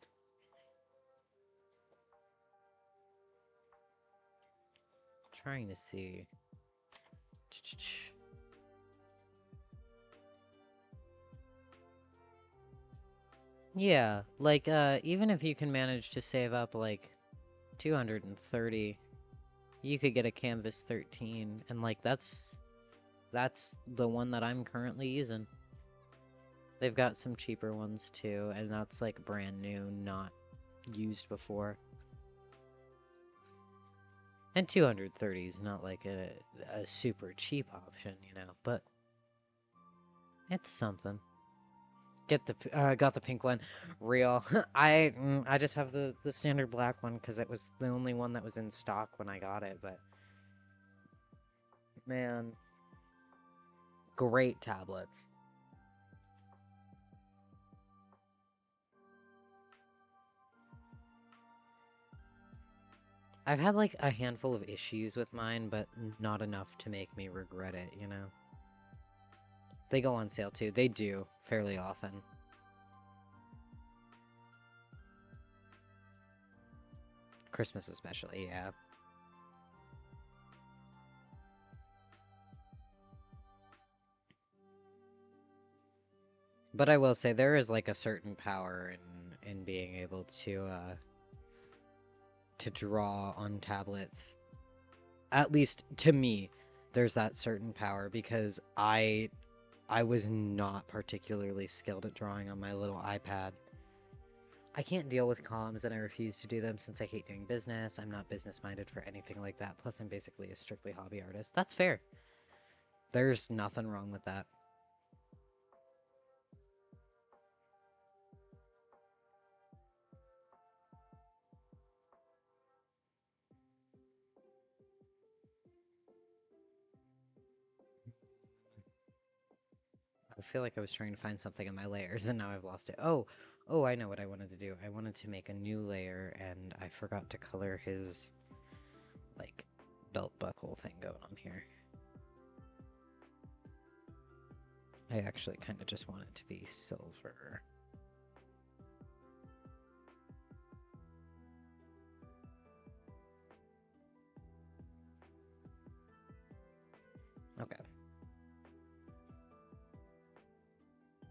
Trying to see. Yeah, like even if you can manage to save up like 230, you could get a Canvas 13 and like that's the one that I'm currently using. They've got some cheaper ones too, and that's like brand new, not used before. And 230 is not like a super cheap option, you know, but it's something. Got the pink one. Real. I just have the standard black one because it was the only one that was in stock when I got it, but man, great tablets. I've had like a handful of issues with mine, but not enough to make me regret it, you know? They go on sale too. They do fairly often. Christmas especially, yeah. But I will say there is like a certain power in being able to draw on tablets. At least to me, there's that certain power because I was not particularly skilled at drawing on my little iPad. I can't deal with comms and I refuse to do them since I hate doing business. I'm not business minded for anything like that. Plus, I'm basically a strictly hobby artist. That's fair. There's nothing wrong with that. I feel like I was trying to find something in my layers and now I've lost it. Oh, I know what I wanted to do. I wanted to make a new layer and I forgot to color his, like, belt buckle thing going on here. I actually kind of just want it to be silver. Okay.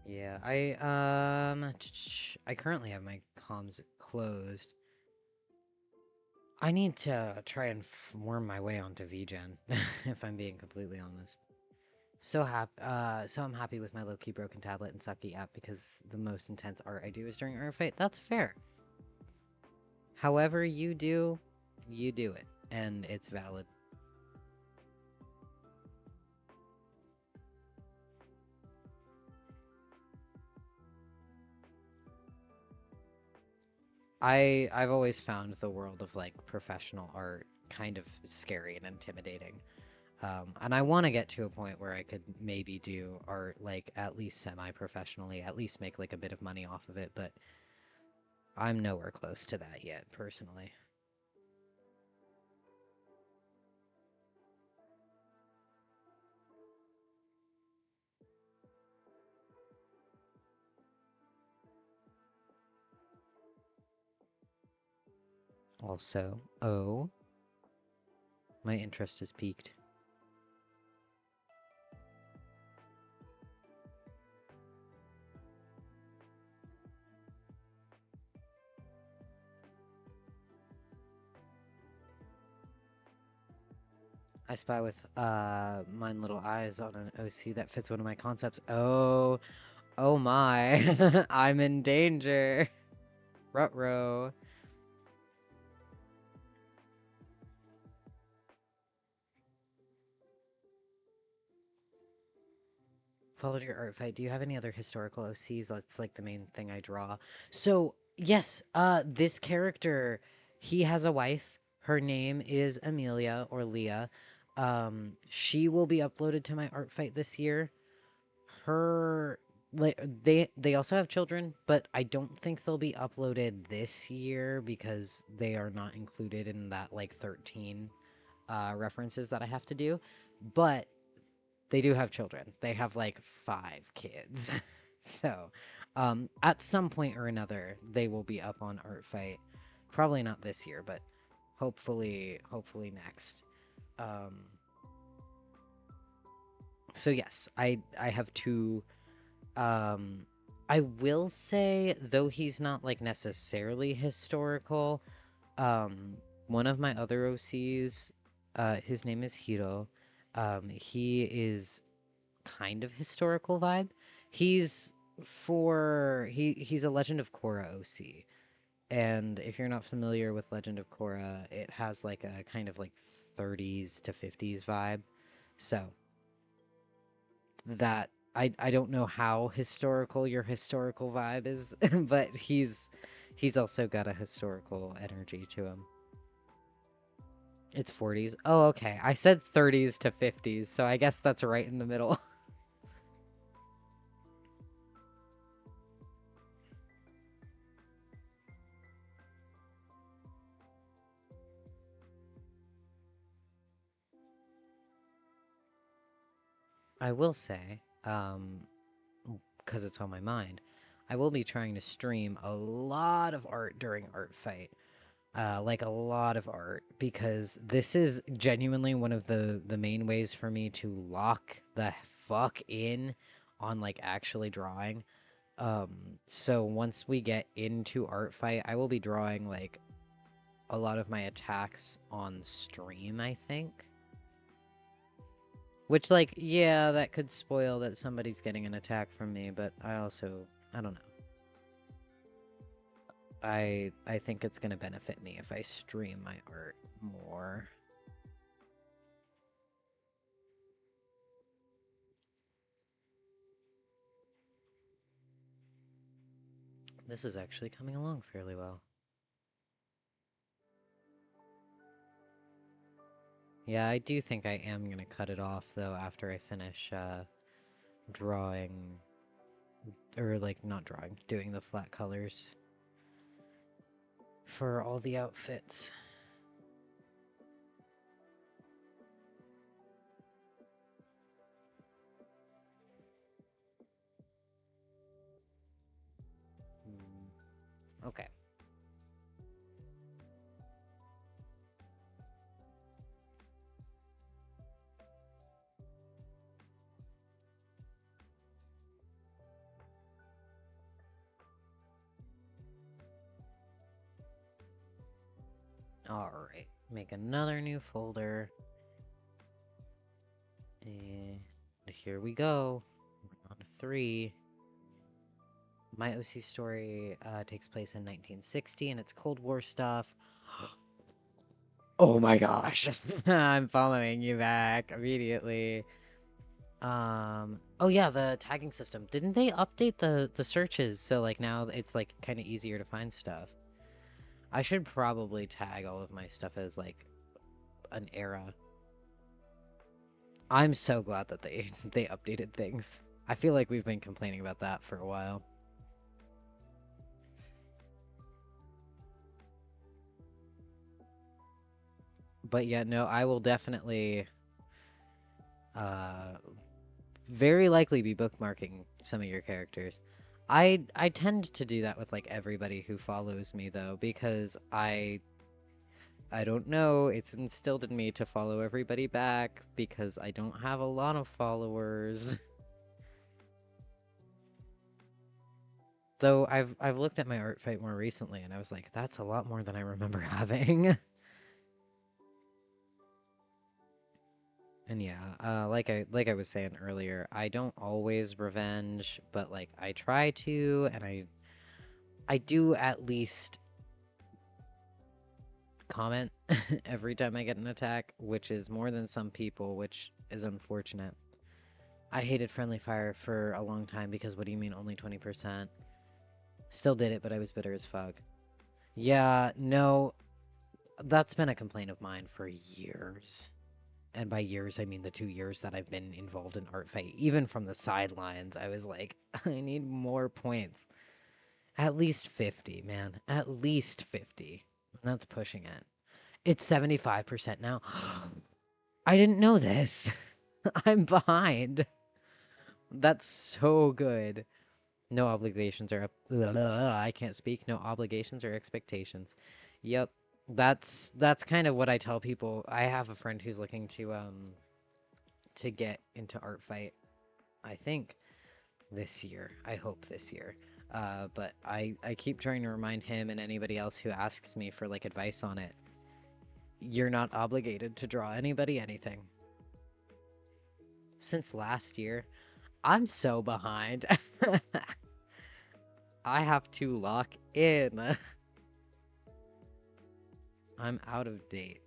Yeah, I currently have my comms closed. I need to try and worm my way onto VGen, if I'm being completely honest. So I'm happy with my low-key broken tablet and sucky app because the most intense art I do is during artfight. That's fair. However you do it, and it's valid. I've always found the world of like professional art kind of scary and intimidating. And I want to get to a point where I could maybe do art like at least semi-professionally, at least make like a bit of money off of it, but I'm nowhere close to that yet, personally. Also, oh, my interest is piqued. I spy with mine little eyes on an OC that fits one of my concepts. Oh my, I'm in danger. Ruh-roh. Followed your art fight. Do you have any other historical OCs? That's like the main thing I draw. So, yes, this character, he has a wife. Her name is Amelia or Leah. She will be uploaded to my art fight this year. Her like they also have children, but I don't think they'll be uploaded this year because they are not included in that like 13 references that I have to do. But they do have children. They have like 5 kids. So, at some point or another, they will be up on Art Fight. Probably not this year, but hopefully next. Um, so yes, I have two. I will say though he's not like necessarily historical. Um, One of my other OCs, his name is Hiro. He is kind of historical vibe. He's a Legend of Korra OC. And if you're not familiar with Legend of Korra, it has like a kind of like 30s to 50s vibe. So that I don't know how historical your historical vibe is, but he's also got a historical energy to him. It's 40s. Oh, okay. I said 30s to 50s, so I guess that's right in the middle. I will say, because it's on my mind, I will be trying to stream a lot of art during Art Fight. Like a lot of art, because this is genuinely one of the main ways for me to lock the fuck in on like actually drawing. So once we get into Art Fight, I will be drawing like a lot of my attacks on stream, I think. Which, like, yeah, that could spoil that somebody's getting an attack from me, but I don't know. I think it's gonna benefit me if I stream my art more. This is actually coming along fairly well. Yeah, I do think I am gonna cut it off, though, after I finish, drawing, or, like, not drawing, doing the flat colors for all the outfits. Okay. Alright, make another new folder. And here we go. We're on 3. My OC story takes place in 1960 and it's Cold War stuff. Oh my gosh. I'm following you back immediately. Oh yeah, the tagging system. Didn't they update the searches so like now it's like kind of easier to find stuff? I should probably tag all of my stuff as like an era. I'm so glad that they they updated things. I feel like we've been complaining about that for a while. But yeah, no, I will definitely uh very likely be bookmarking some of your characters. I tend to do that with like everybody who follows me though, because I don't know, it's instilled in me to follow everybody back because I don't have a lot of followers. Though I've looked at my art fight more recently and I was like, that's a lot more than I remember having. And yeah, like I was saying earlier, I don't always revenge, but like I try to, and I do at least comment every time I get an attack, which is more than some people, which is unfortunate. I hated friendly fire for a long time because what do you mean only 20%? Still did it, but I was bitter as fuck. Yeah, no, that's been a complaint of mine for years. And by years, I mean the 2 years that I've been involved in art fight. Even from the sidelines, I was like, I need more points. At least 50, man. At least 50. That's pushing it. It's 75% now. I didn't know this. I'm behind. That's so good. No obligations or I can't speak. No obligations or expectations. Yep. That's kind of what I tell people. I have a friend who's looking to get into art fight. I think this year. I hope this year. But I keep trying to remind him and anybody else who asks me for like advice on it. You're not obligated to draw anybody anything. Since last year, I'm so behind. I have to lock in. I'm out of date.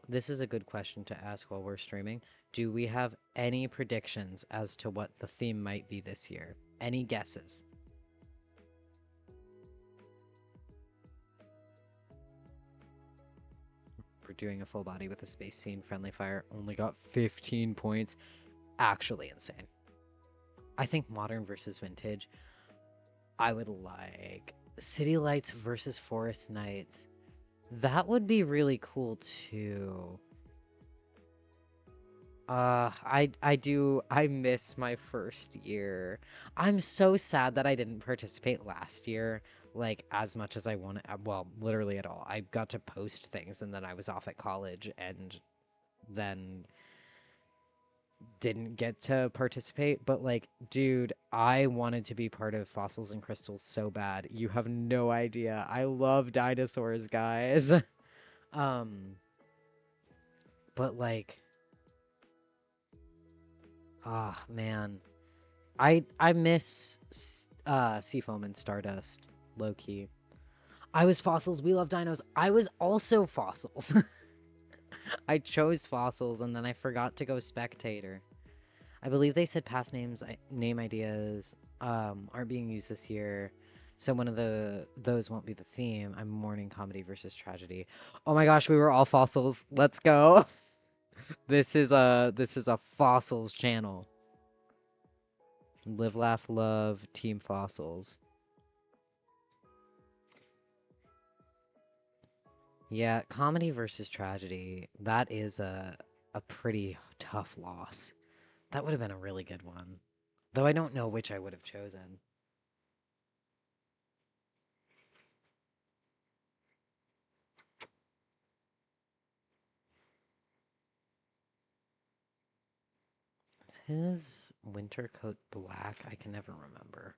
This is a good question to ask while we're streaming. Do we have any predictions as to what the theme might be this year? Any guesses? We're doing a full body with a space scene. Friendly fire only got 15 points. Actually insane. I think modern versus vintage. I would like city lights versus forest nights. That would be really cool too. I miss my first year. I'm so sad that I didn't participate last year, like, as much as I wanted. Well, literally at all. I got to post things and then I was off at college and then didn't get to participate, but like, dude, I wanted to be part of Fossils and Crystals so bad. You have no idea. I love dinosaurs, guys. Um, but like, ah, man. I miss Seafoam and Stardust, low key. I was Fossils, we love dinos. I was also Fossils. I chose Fossils and then I forgot to go Spectator. I believe they said past name ideas aren't being used this year. So one of those won't be the theme. I'm mourning comedy versus tragedy. Oh my gosh, we were all Fossils. Let's go. This is a Fossils channel. Live, laugh, love, Team Fossils. Yeah, comedy versus tragedy. That is a pretty tough loss. That would have been a really good one. Though I don't know which I would have chosen. His winter coat black? I can never remember.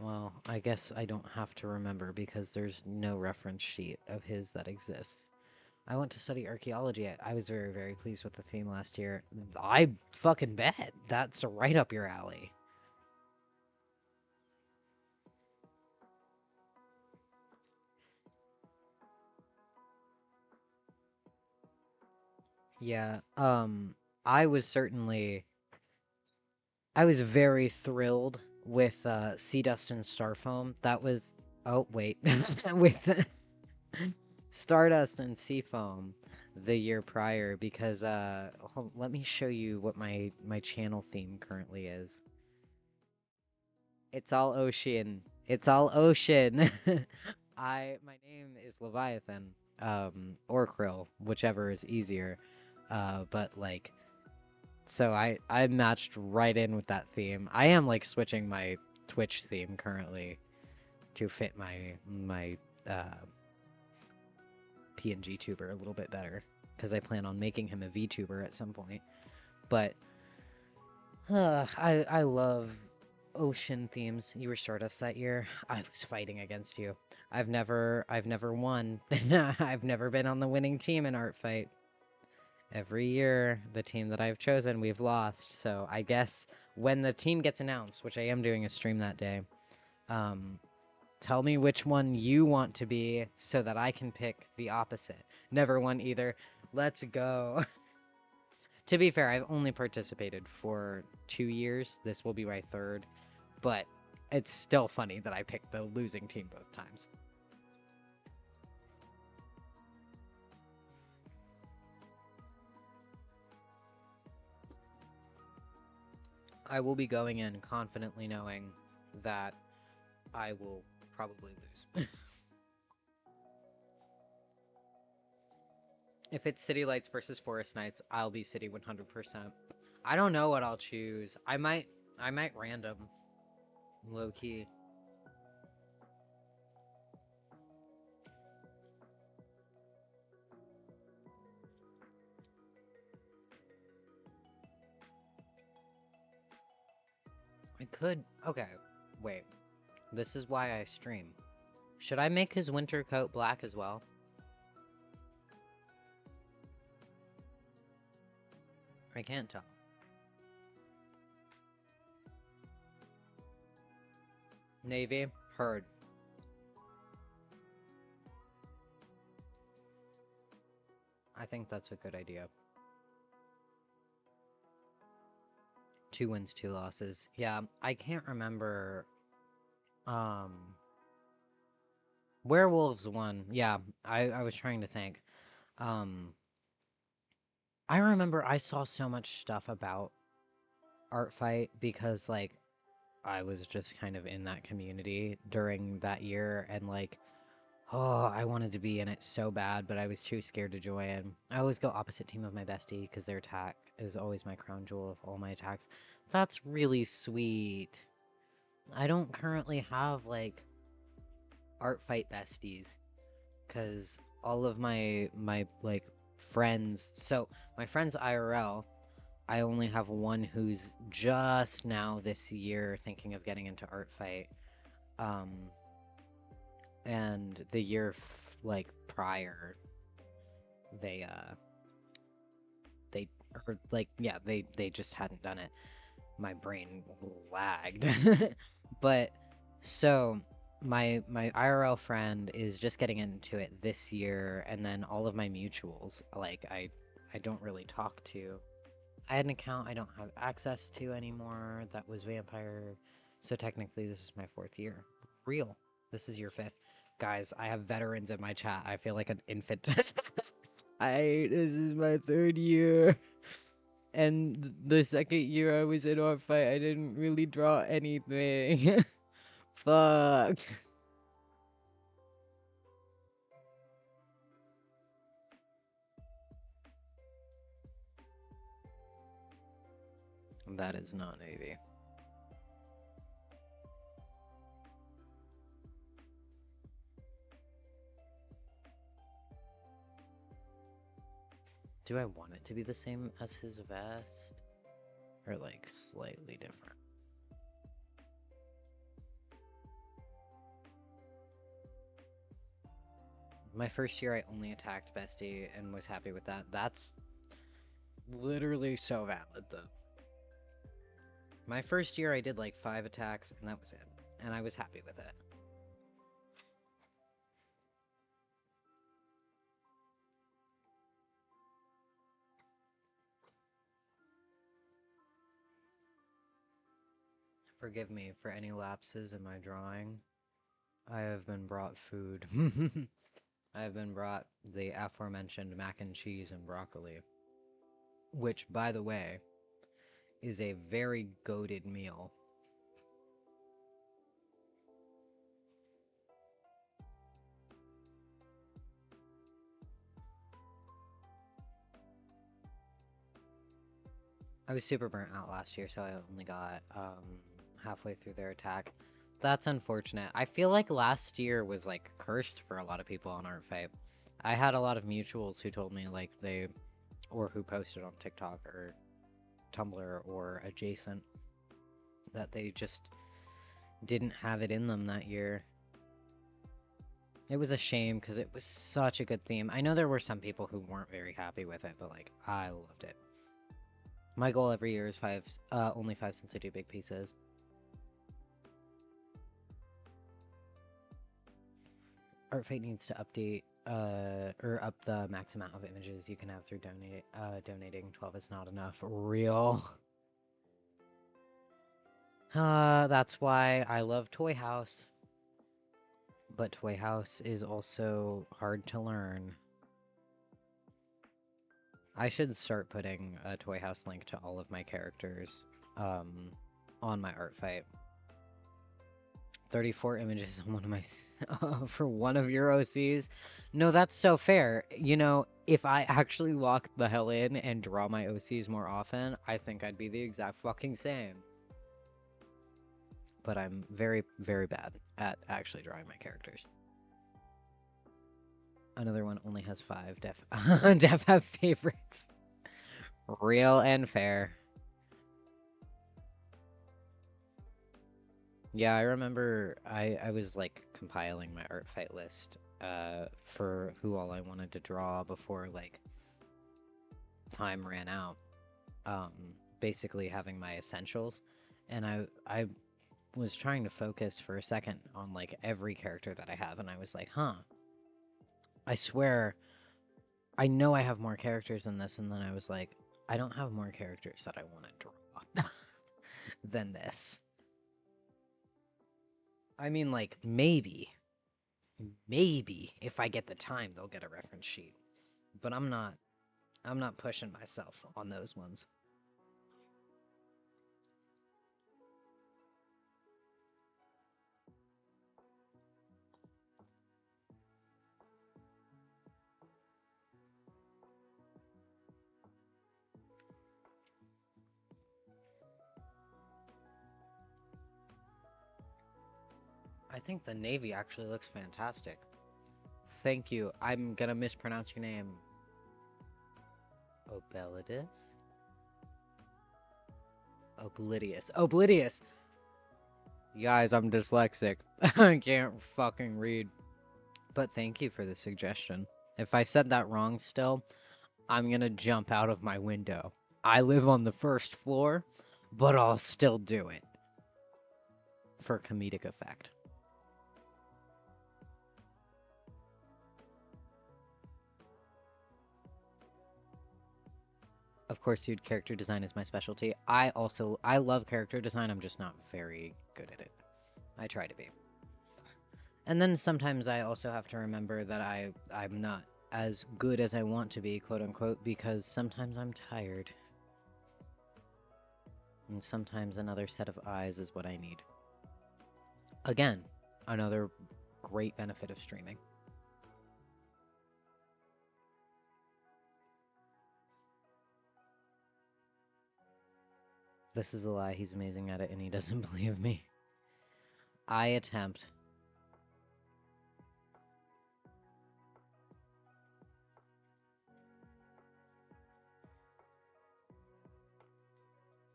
Well, I guess I don't have to remember because there's no reference sheet of his that exists. I went to study archaeology. I was very, very pleased with the theme last year. I fucking bet. That's right up your alley. Yeah, I was certainly I was very thrilled with Sea Dust and Starfoam. That was oh wait, with Stardust and Seafoam the year prior because let me show you what my channel theme currently is. It's all ocean. It's all ocean. My name is Leviathan, or Krill, whichever is easier. But like so I matched right in with that theme. I am like switching my Twitch theme currently to fit my PNG tuber a little bit better because I plan on making him a VTuber at some point. But I love ocean themes. You were Stardust that year. I was fighting against you. I've never won. I've never been on the winning team in Artfight. Every year, the team that I've chosen, we've lost. So I guess when the team gets announced, which I am doing a stream that day, um, tell me which one you want to be so that I can pick the opposite. Never won either. Let's go. To be fair, I've only participated for 2 years. This will be my third. But it's still funny that I picked the losing team both times. I will be going in confidently knowing that I will probably lose. If it's City Lights versus Forest Nights, I'll be City 100%. I don't know what I'll choose. I might random. Low key. I could. Okay. Wait. This is why I stream. Should I make his winter coat black as well? I can't tell. Navy, heard. I think that's a good idea. 2 wins, 2 losses. Yeah, I can't remember. Um, Werewolves won. Yeah, I was trying to think. Um, I remember I saw so much stuff about Artfight because like I was just kind of in that community during that year and like oh, I wanted to be in it so bad, but I was too scared to join. I always go opposite team of my bestie because their attack is always my crown jewel of all my attacks. That's really sweet. I don't currently have like Artfight besties because all of my like friends. So my friends IRL, I only have one who's just now this year thinking of getting into art fight. Um, and the year like prior, they they or like yeah, they just hadn't done it. My brain lagged. But so my IRL friend is just getting into it this year, and then all of my mutuals, like I don't really talk to. I had an account I don't have access to anymore that was Vampire. So technically this is my 4th year. Real. This is your 5th. Guys, I have veterans in my chat. I feel like an infant. This is my 3rd year. And the 2nd year I was in art fight, I didn't really draw anything. Fuck. That is not Navy. Do I want it to be the same as his vest? Or like slightly different? My first year I only attacked Bestie and was happy with that. That's literally so valid though. My first year I did like 5 attacks and that was it. And I was happy with it. Forgive me for any lapses in my drawing. I have been brought food. I have been brought the aforementioned mac and cheese and broccoli, which, by the way, is a very goated meal. I was super burnt out last year, so I only got halfway through their attack. That's unfortunate. I feel like last year was like cursed for a lot of people on Art Fight. I had a lot of mutuals who told me like or who posted on TikTok or Tumblr or adjacent that they just didn't have it in them that year. It was a shame because it was such a good theme. I know there were some people who weren't very happy with it, but like I loved it. My goal every year is only 5 since I do big pieces. Artfate needs to update or up the max amount of images you can have through donating. 12 is not enough. Real. That's why I love Toy House. But Toy House is also hard to learn. I should start putting a Toy House link to all of my characters on my art fight. 34 images on one of my for one of your OCs. No, that's so fair. You know, if I actually lock the hell in and draw my OCs more often, I think I'd be the exact fucking same. But I'm very, very bad at actually drawing my characters. Another one only has 5. Def have favorites. Real and fair. Yeah, I remember I was like compiling my art fight list for who all I wanted to draw before like time ran out. Basically having my essentials, and I was trying to focus for a second on like every character that I have, and I was like, huh, I swear I know I have more characters than this, and then I was like, I don't have more characters that I want to draw than this. I mean, like, maybe if I get the time, they'll get a reference sheet. But I'm not pushing myself on those ones. I think the Navy actually looks fantastic. Thank you. I'm gonna mispronounce your name. Obelidus? Oblidius. Oblidius! Guys, I'm dyslexic. I can't fucking read. But thank you for the suggestion. If I said that wrong still, I'm gonna jump out of my window. I live on the first floor, but I'll still do it. For comedic effect. Of course, dude, character design is my specialty. I love character design, I'm just not very good at it. I try to be. And then sometimes I also have to remember that I'm not as good as I want to be, quote unquote, because sometimes I'm tired. And sometimes another set of eyes is what I need. Again, another great benefit of streaming. This is a lie, he's amazing at it and he doesn't believe me. I attempt.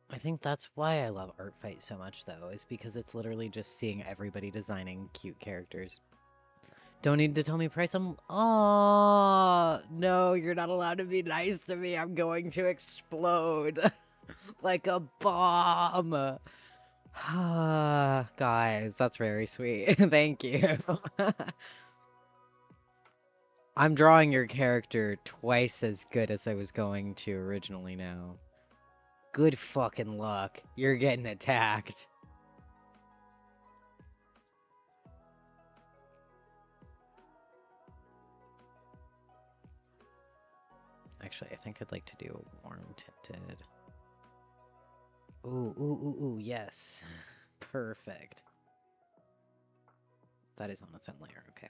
I think that's why I love Artfight so much, though, is because it's literally just seeing everybody designing cute characters. Don't need to tell me price. Oh, no, you're not allowed to be nice to me. I'm going to explode like a bomb. Guys, that's very sweet. Thank you. I'm drawing your character twice as good as I was going to originally now. Good fucking luck. You're getting attacked. Actually, I think I'd like to do a warm tinted. Ooh, yes. Perfect. That is on its own layer, okay.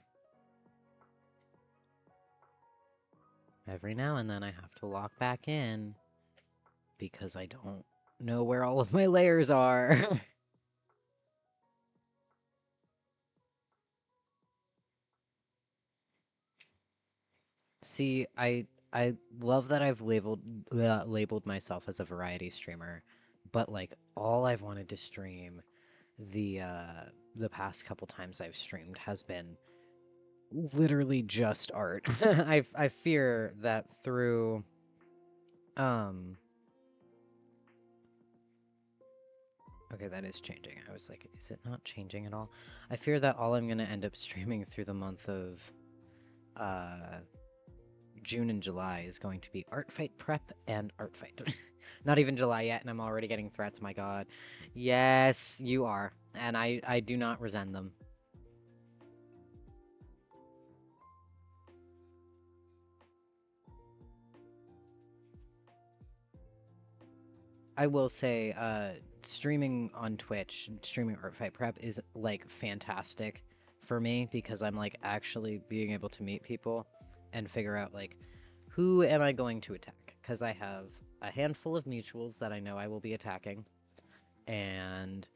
Every now and then I have to lock back in because I don't know where all of my layers are. See, I love that I've labeled myself as a variety streamer, but like all I've wanted to stream the past couple times I've streamed has been literally just art. I fear that through okay, that is changing. I was like, is it not changing at all? I fear that all I'm going to end up streaming through the month of June and July is going to be art fight prep and art fight. Not even July yet, and I'm already getting threats, my god. Yes, you are. And I do not resent them. I will say, streaming on Twitch, streaming art fight prep is like fantastic for me because I'm like actually being able to meet people and figure out like who am I going to attack? Because I have a handful of mutuals that I know I will be attacking, and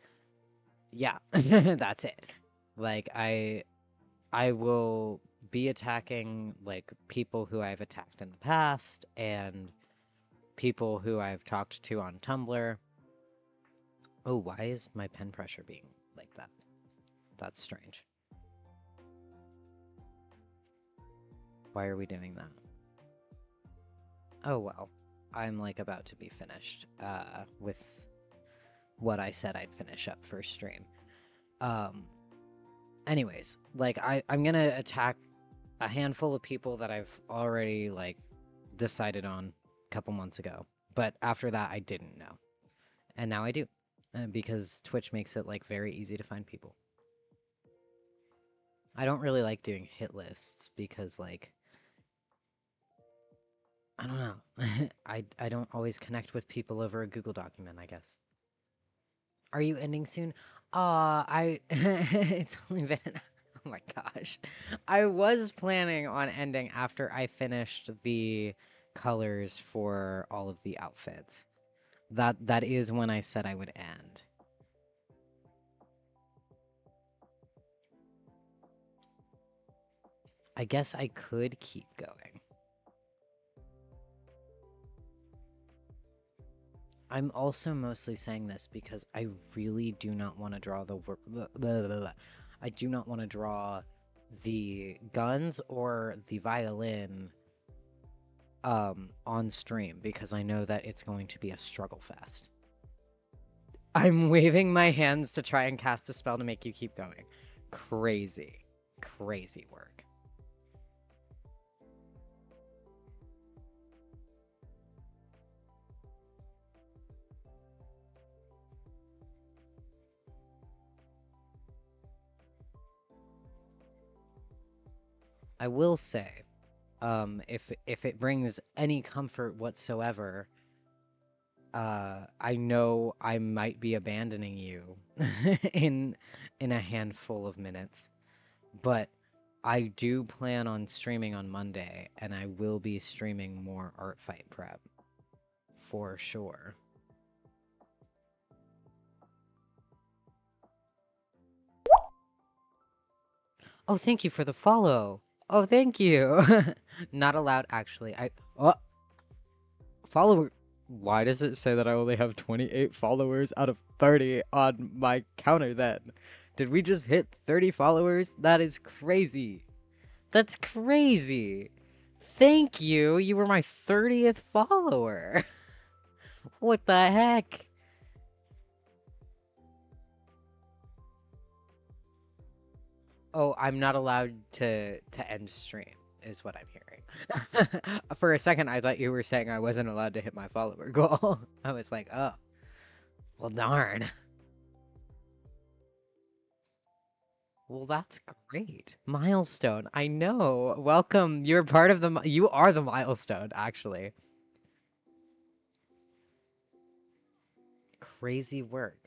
yeah, that's it. Like I will be attacking like people who I've attacked in the past and people who I've talked to on Tumblr. Oh, why is my pen pressure being like that? That's strange. Why are we doing that? Oh, well. I'm, like, about to be finished, with what I said I'd finish up for stream. Anyways, like, I'm gonna attack a handful of people that I've already, like, decided on a couple months ago. But after that, I didn't know. And now I do. Because Twitch makes it, like, very easy to find people. I don't really like doing hit lists because, like, I don't know. I don't always connect with people over a Google document, I guess. Are you ending soon? It's only been oh my gosh. I was planning on ending after I finished the colors for all of the outfits. That is when I said I would end. I guess I could keep going. I'm also mostly saying this because I really do not want to draw I do not want to draw the guns or the violin on stream because I know that it's going to be a struggle fest. I'm waving my hands to try and cast a spell to make you keep going. Crazy. Crazy work. I will say, if it brings any comfort whatsoever, I know I might be abandoning you in a handful of minutes, but I do plan on streaming on Monday, and I will be streaming more art fight prep for sure. Oh, thank you for the follow. Oh, thank you. Not allowed, actually. Oh, follower. Why does it say that I only have 28 followers out of 30 on my counter then? Did we just hit 30 followers? That is crazy. That's crazy. Thank you. You were my 30th follower. What the heck? Oh, I'm not allowed to end stream, is what I'm hearing. For a second, I thought you were saying I wasn't allowed to hit my follower goal. I was like, oh, well, darn. Well, that's great. Milestone. I know. Welcome. You're part of you are the milestone, actually. Crazy work.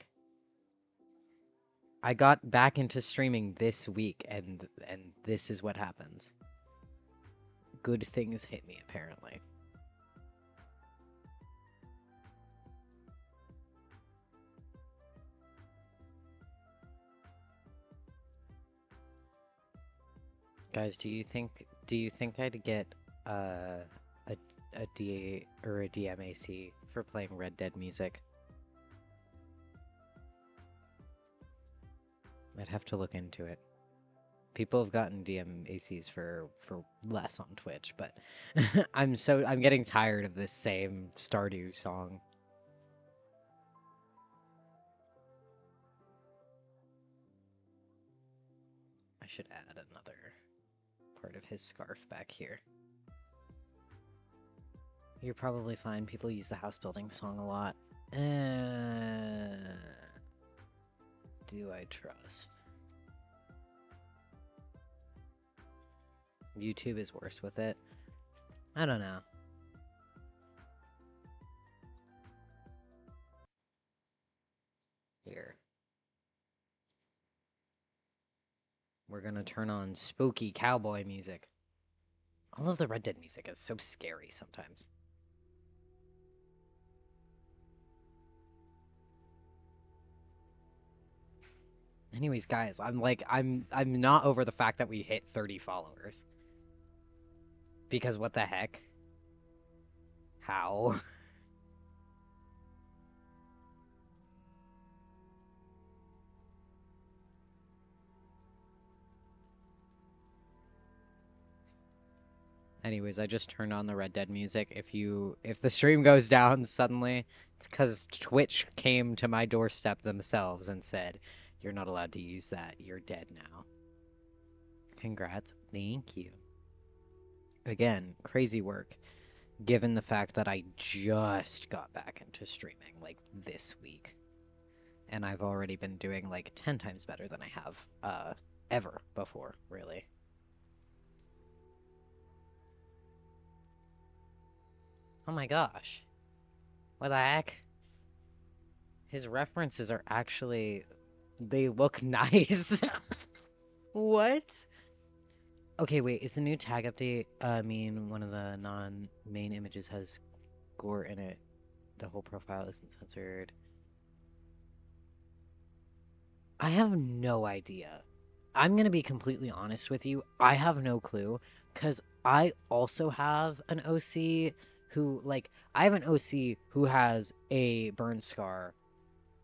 I got back into streaming this week, and this is what happens. Good things hit me, apparently. Guys, do you think I'd get a DA or a DMAC for playing Red Dead music? I'd have to look into it. People have gotten DMACs for less on Twitch, but I'm getting tired of this same Stardew song. I should add another part of his scarf back here. You're probably fine. People use the house building song a lot. Do I trust? YouTube is worse with it. I don't know. Here. We're gonna turn on spooky cowboy music. All of the Red Dead music is so scary sometimes. Anyways, guys, I'm not over the fact that we hit 30 followers. Because what the heck? How? Anyways, I just turned on the Red Dead music. If the stream goes down suddenly, it's because Twitch came to my doorstep themselves and said, "You're not allowed to use that. You're dead now." Congrats. Thank you. Again, crazy work, given the fact that I just got back into streaming, like, this week. And I've already been doing, like, 10 times better than I have, ever before, really. Oh my gosh. What the heck? His references are actually... They look nice. What? Okay, wait, is the new tag update mean one of the non-main images has gore in it? The whole profile isn't censored. I have no idea. I'm gonna be completely honest with you. I have no clue, because I also have an OC who, like, I have an OC who has a burn scar.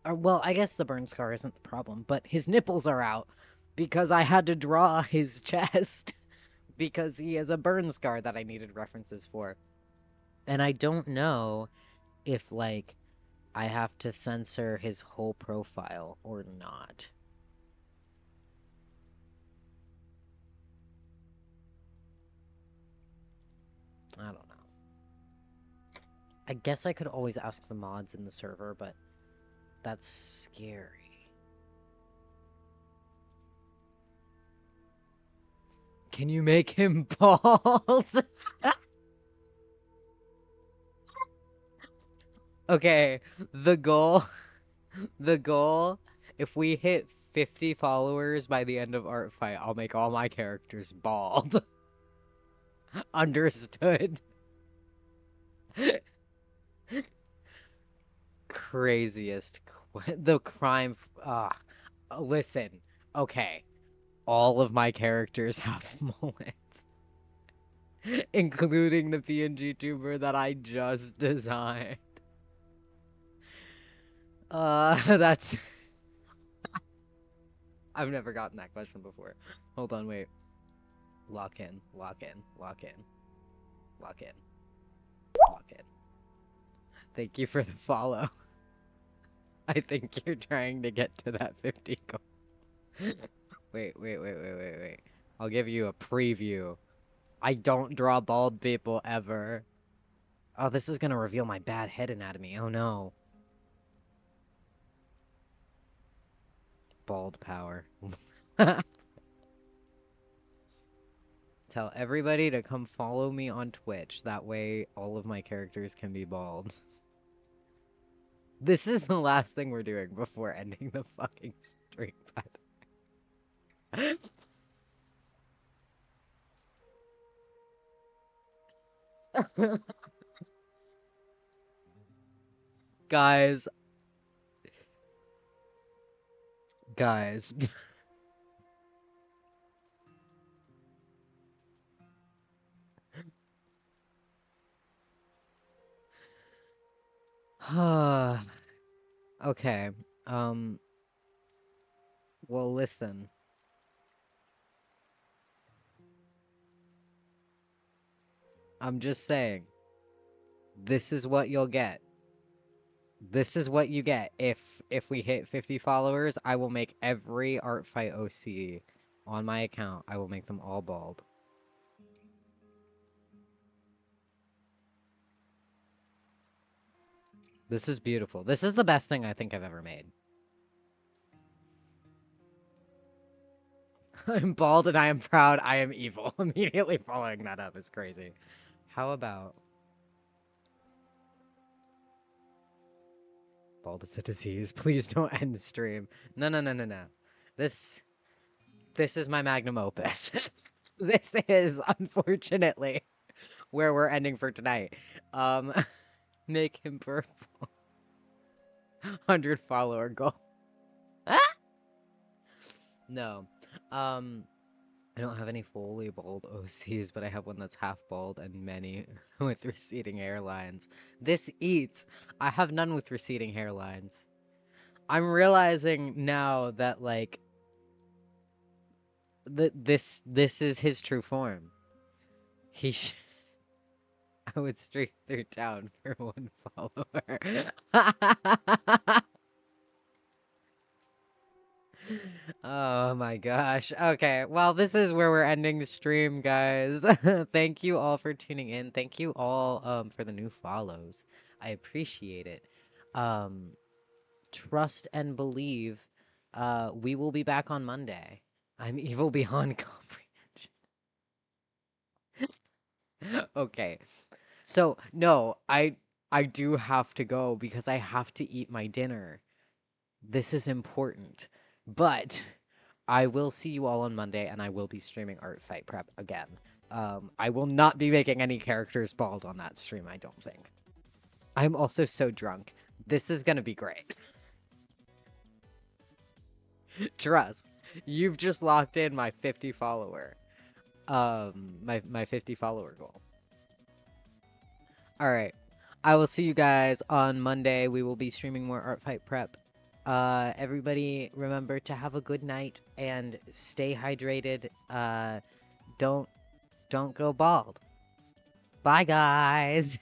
Or, well, I guess the burn scar isn't the problem, but his nipples are out because I had to draw his chest because he has a burn scar that I needed references for. And I don't know if, like, I have to censor his whole profile or not. I don't know. I guess I could always ask the mods in the server, but that's scary. Can you make him bald? Okay, the goal, if we hit 50 followers by the end of Artfight, I'll make all my characters bald. Understood? Craziest, the crime, listen, okay, all of my characters have mullets, including the PNG tuber that I just designed. That's... I've never gotten that question before. Hold on, wait. Lock in, lock in, lock in, lock in, lock in. Thank you for the follow. I think you're trying to get to that 50 goal. Wait. I'll give you a preview. I don't draw bald people ever. Oh, this is gonna reveal my bad head anatomy. Oh no. Bald power. Tell everybody to come follow me on Twitch. That way all of my characters can be bald. This is the last thing we're doing before ending the fucking stream, by the way. Guys. Guys. Okay. Well, listen. I'm just saying. This is what you'll get. This is what you get. If we hit 50 followers, I will make every Artfight OC on my account. I will make them all bald. This is beautiful. This is the best thing I think I've ever made. I'm bald and I am proud. I am evil. Immediately following that up is crazy. How about... Bald is a disease. Please don't end the stream. No. This is my magnum opus. This is, unfortunately, where we're ending for tonight. Make him purple. 100 follower goal. No. I don't have any fully bald OCs, but I have one that's half bald and many with receding hairlines. This eats. I have none with receding hairlines. I'm realizing now that, like, this is his true form. I would streak through town for 1 follower. Oh my gosh. Okay, well, this is where we're ending the stream, guys. Thank you all for tuning in. Thank you all for the new follows. I appreciate it. Trust and believe. We will be back on Monday. I'm evil beyond comprehension. Okay. So, no, I do have to go because I have to eat my dinner. This is important. But I will see you all on Monday, and I will be streaming Artfight Prep again. I will not be making any characters bald on that stream, I don't think. I'm also so drunk. This is gonna be great. Trust. You've just locked in my 50 follower. My 50 follower goal. All right. I will see you guys on Monday. We will be streaming more Art Fight Prep. Everybody remember to have a good night and stay hydrated. Don't don't go bald. Bye guys.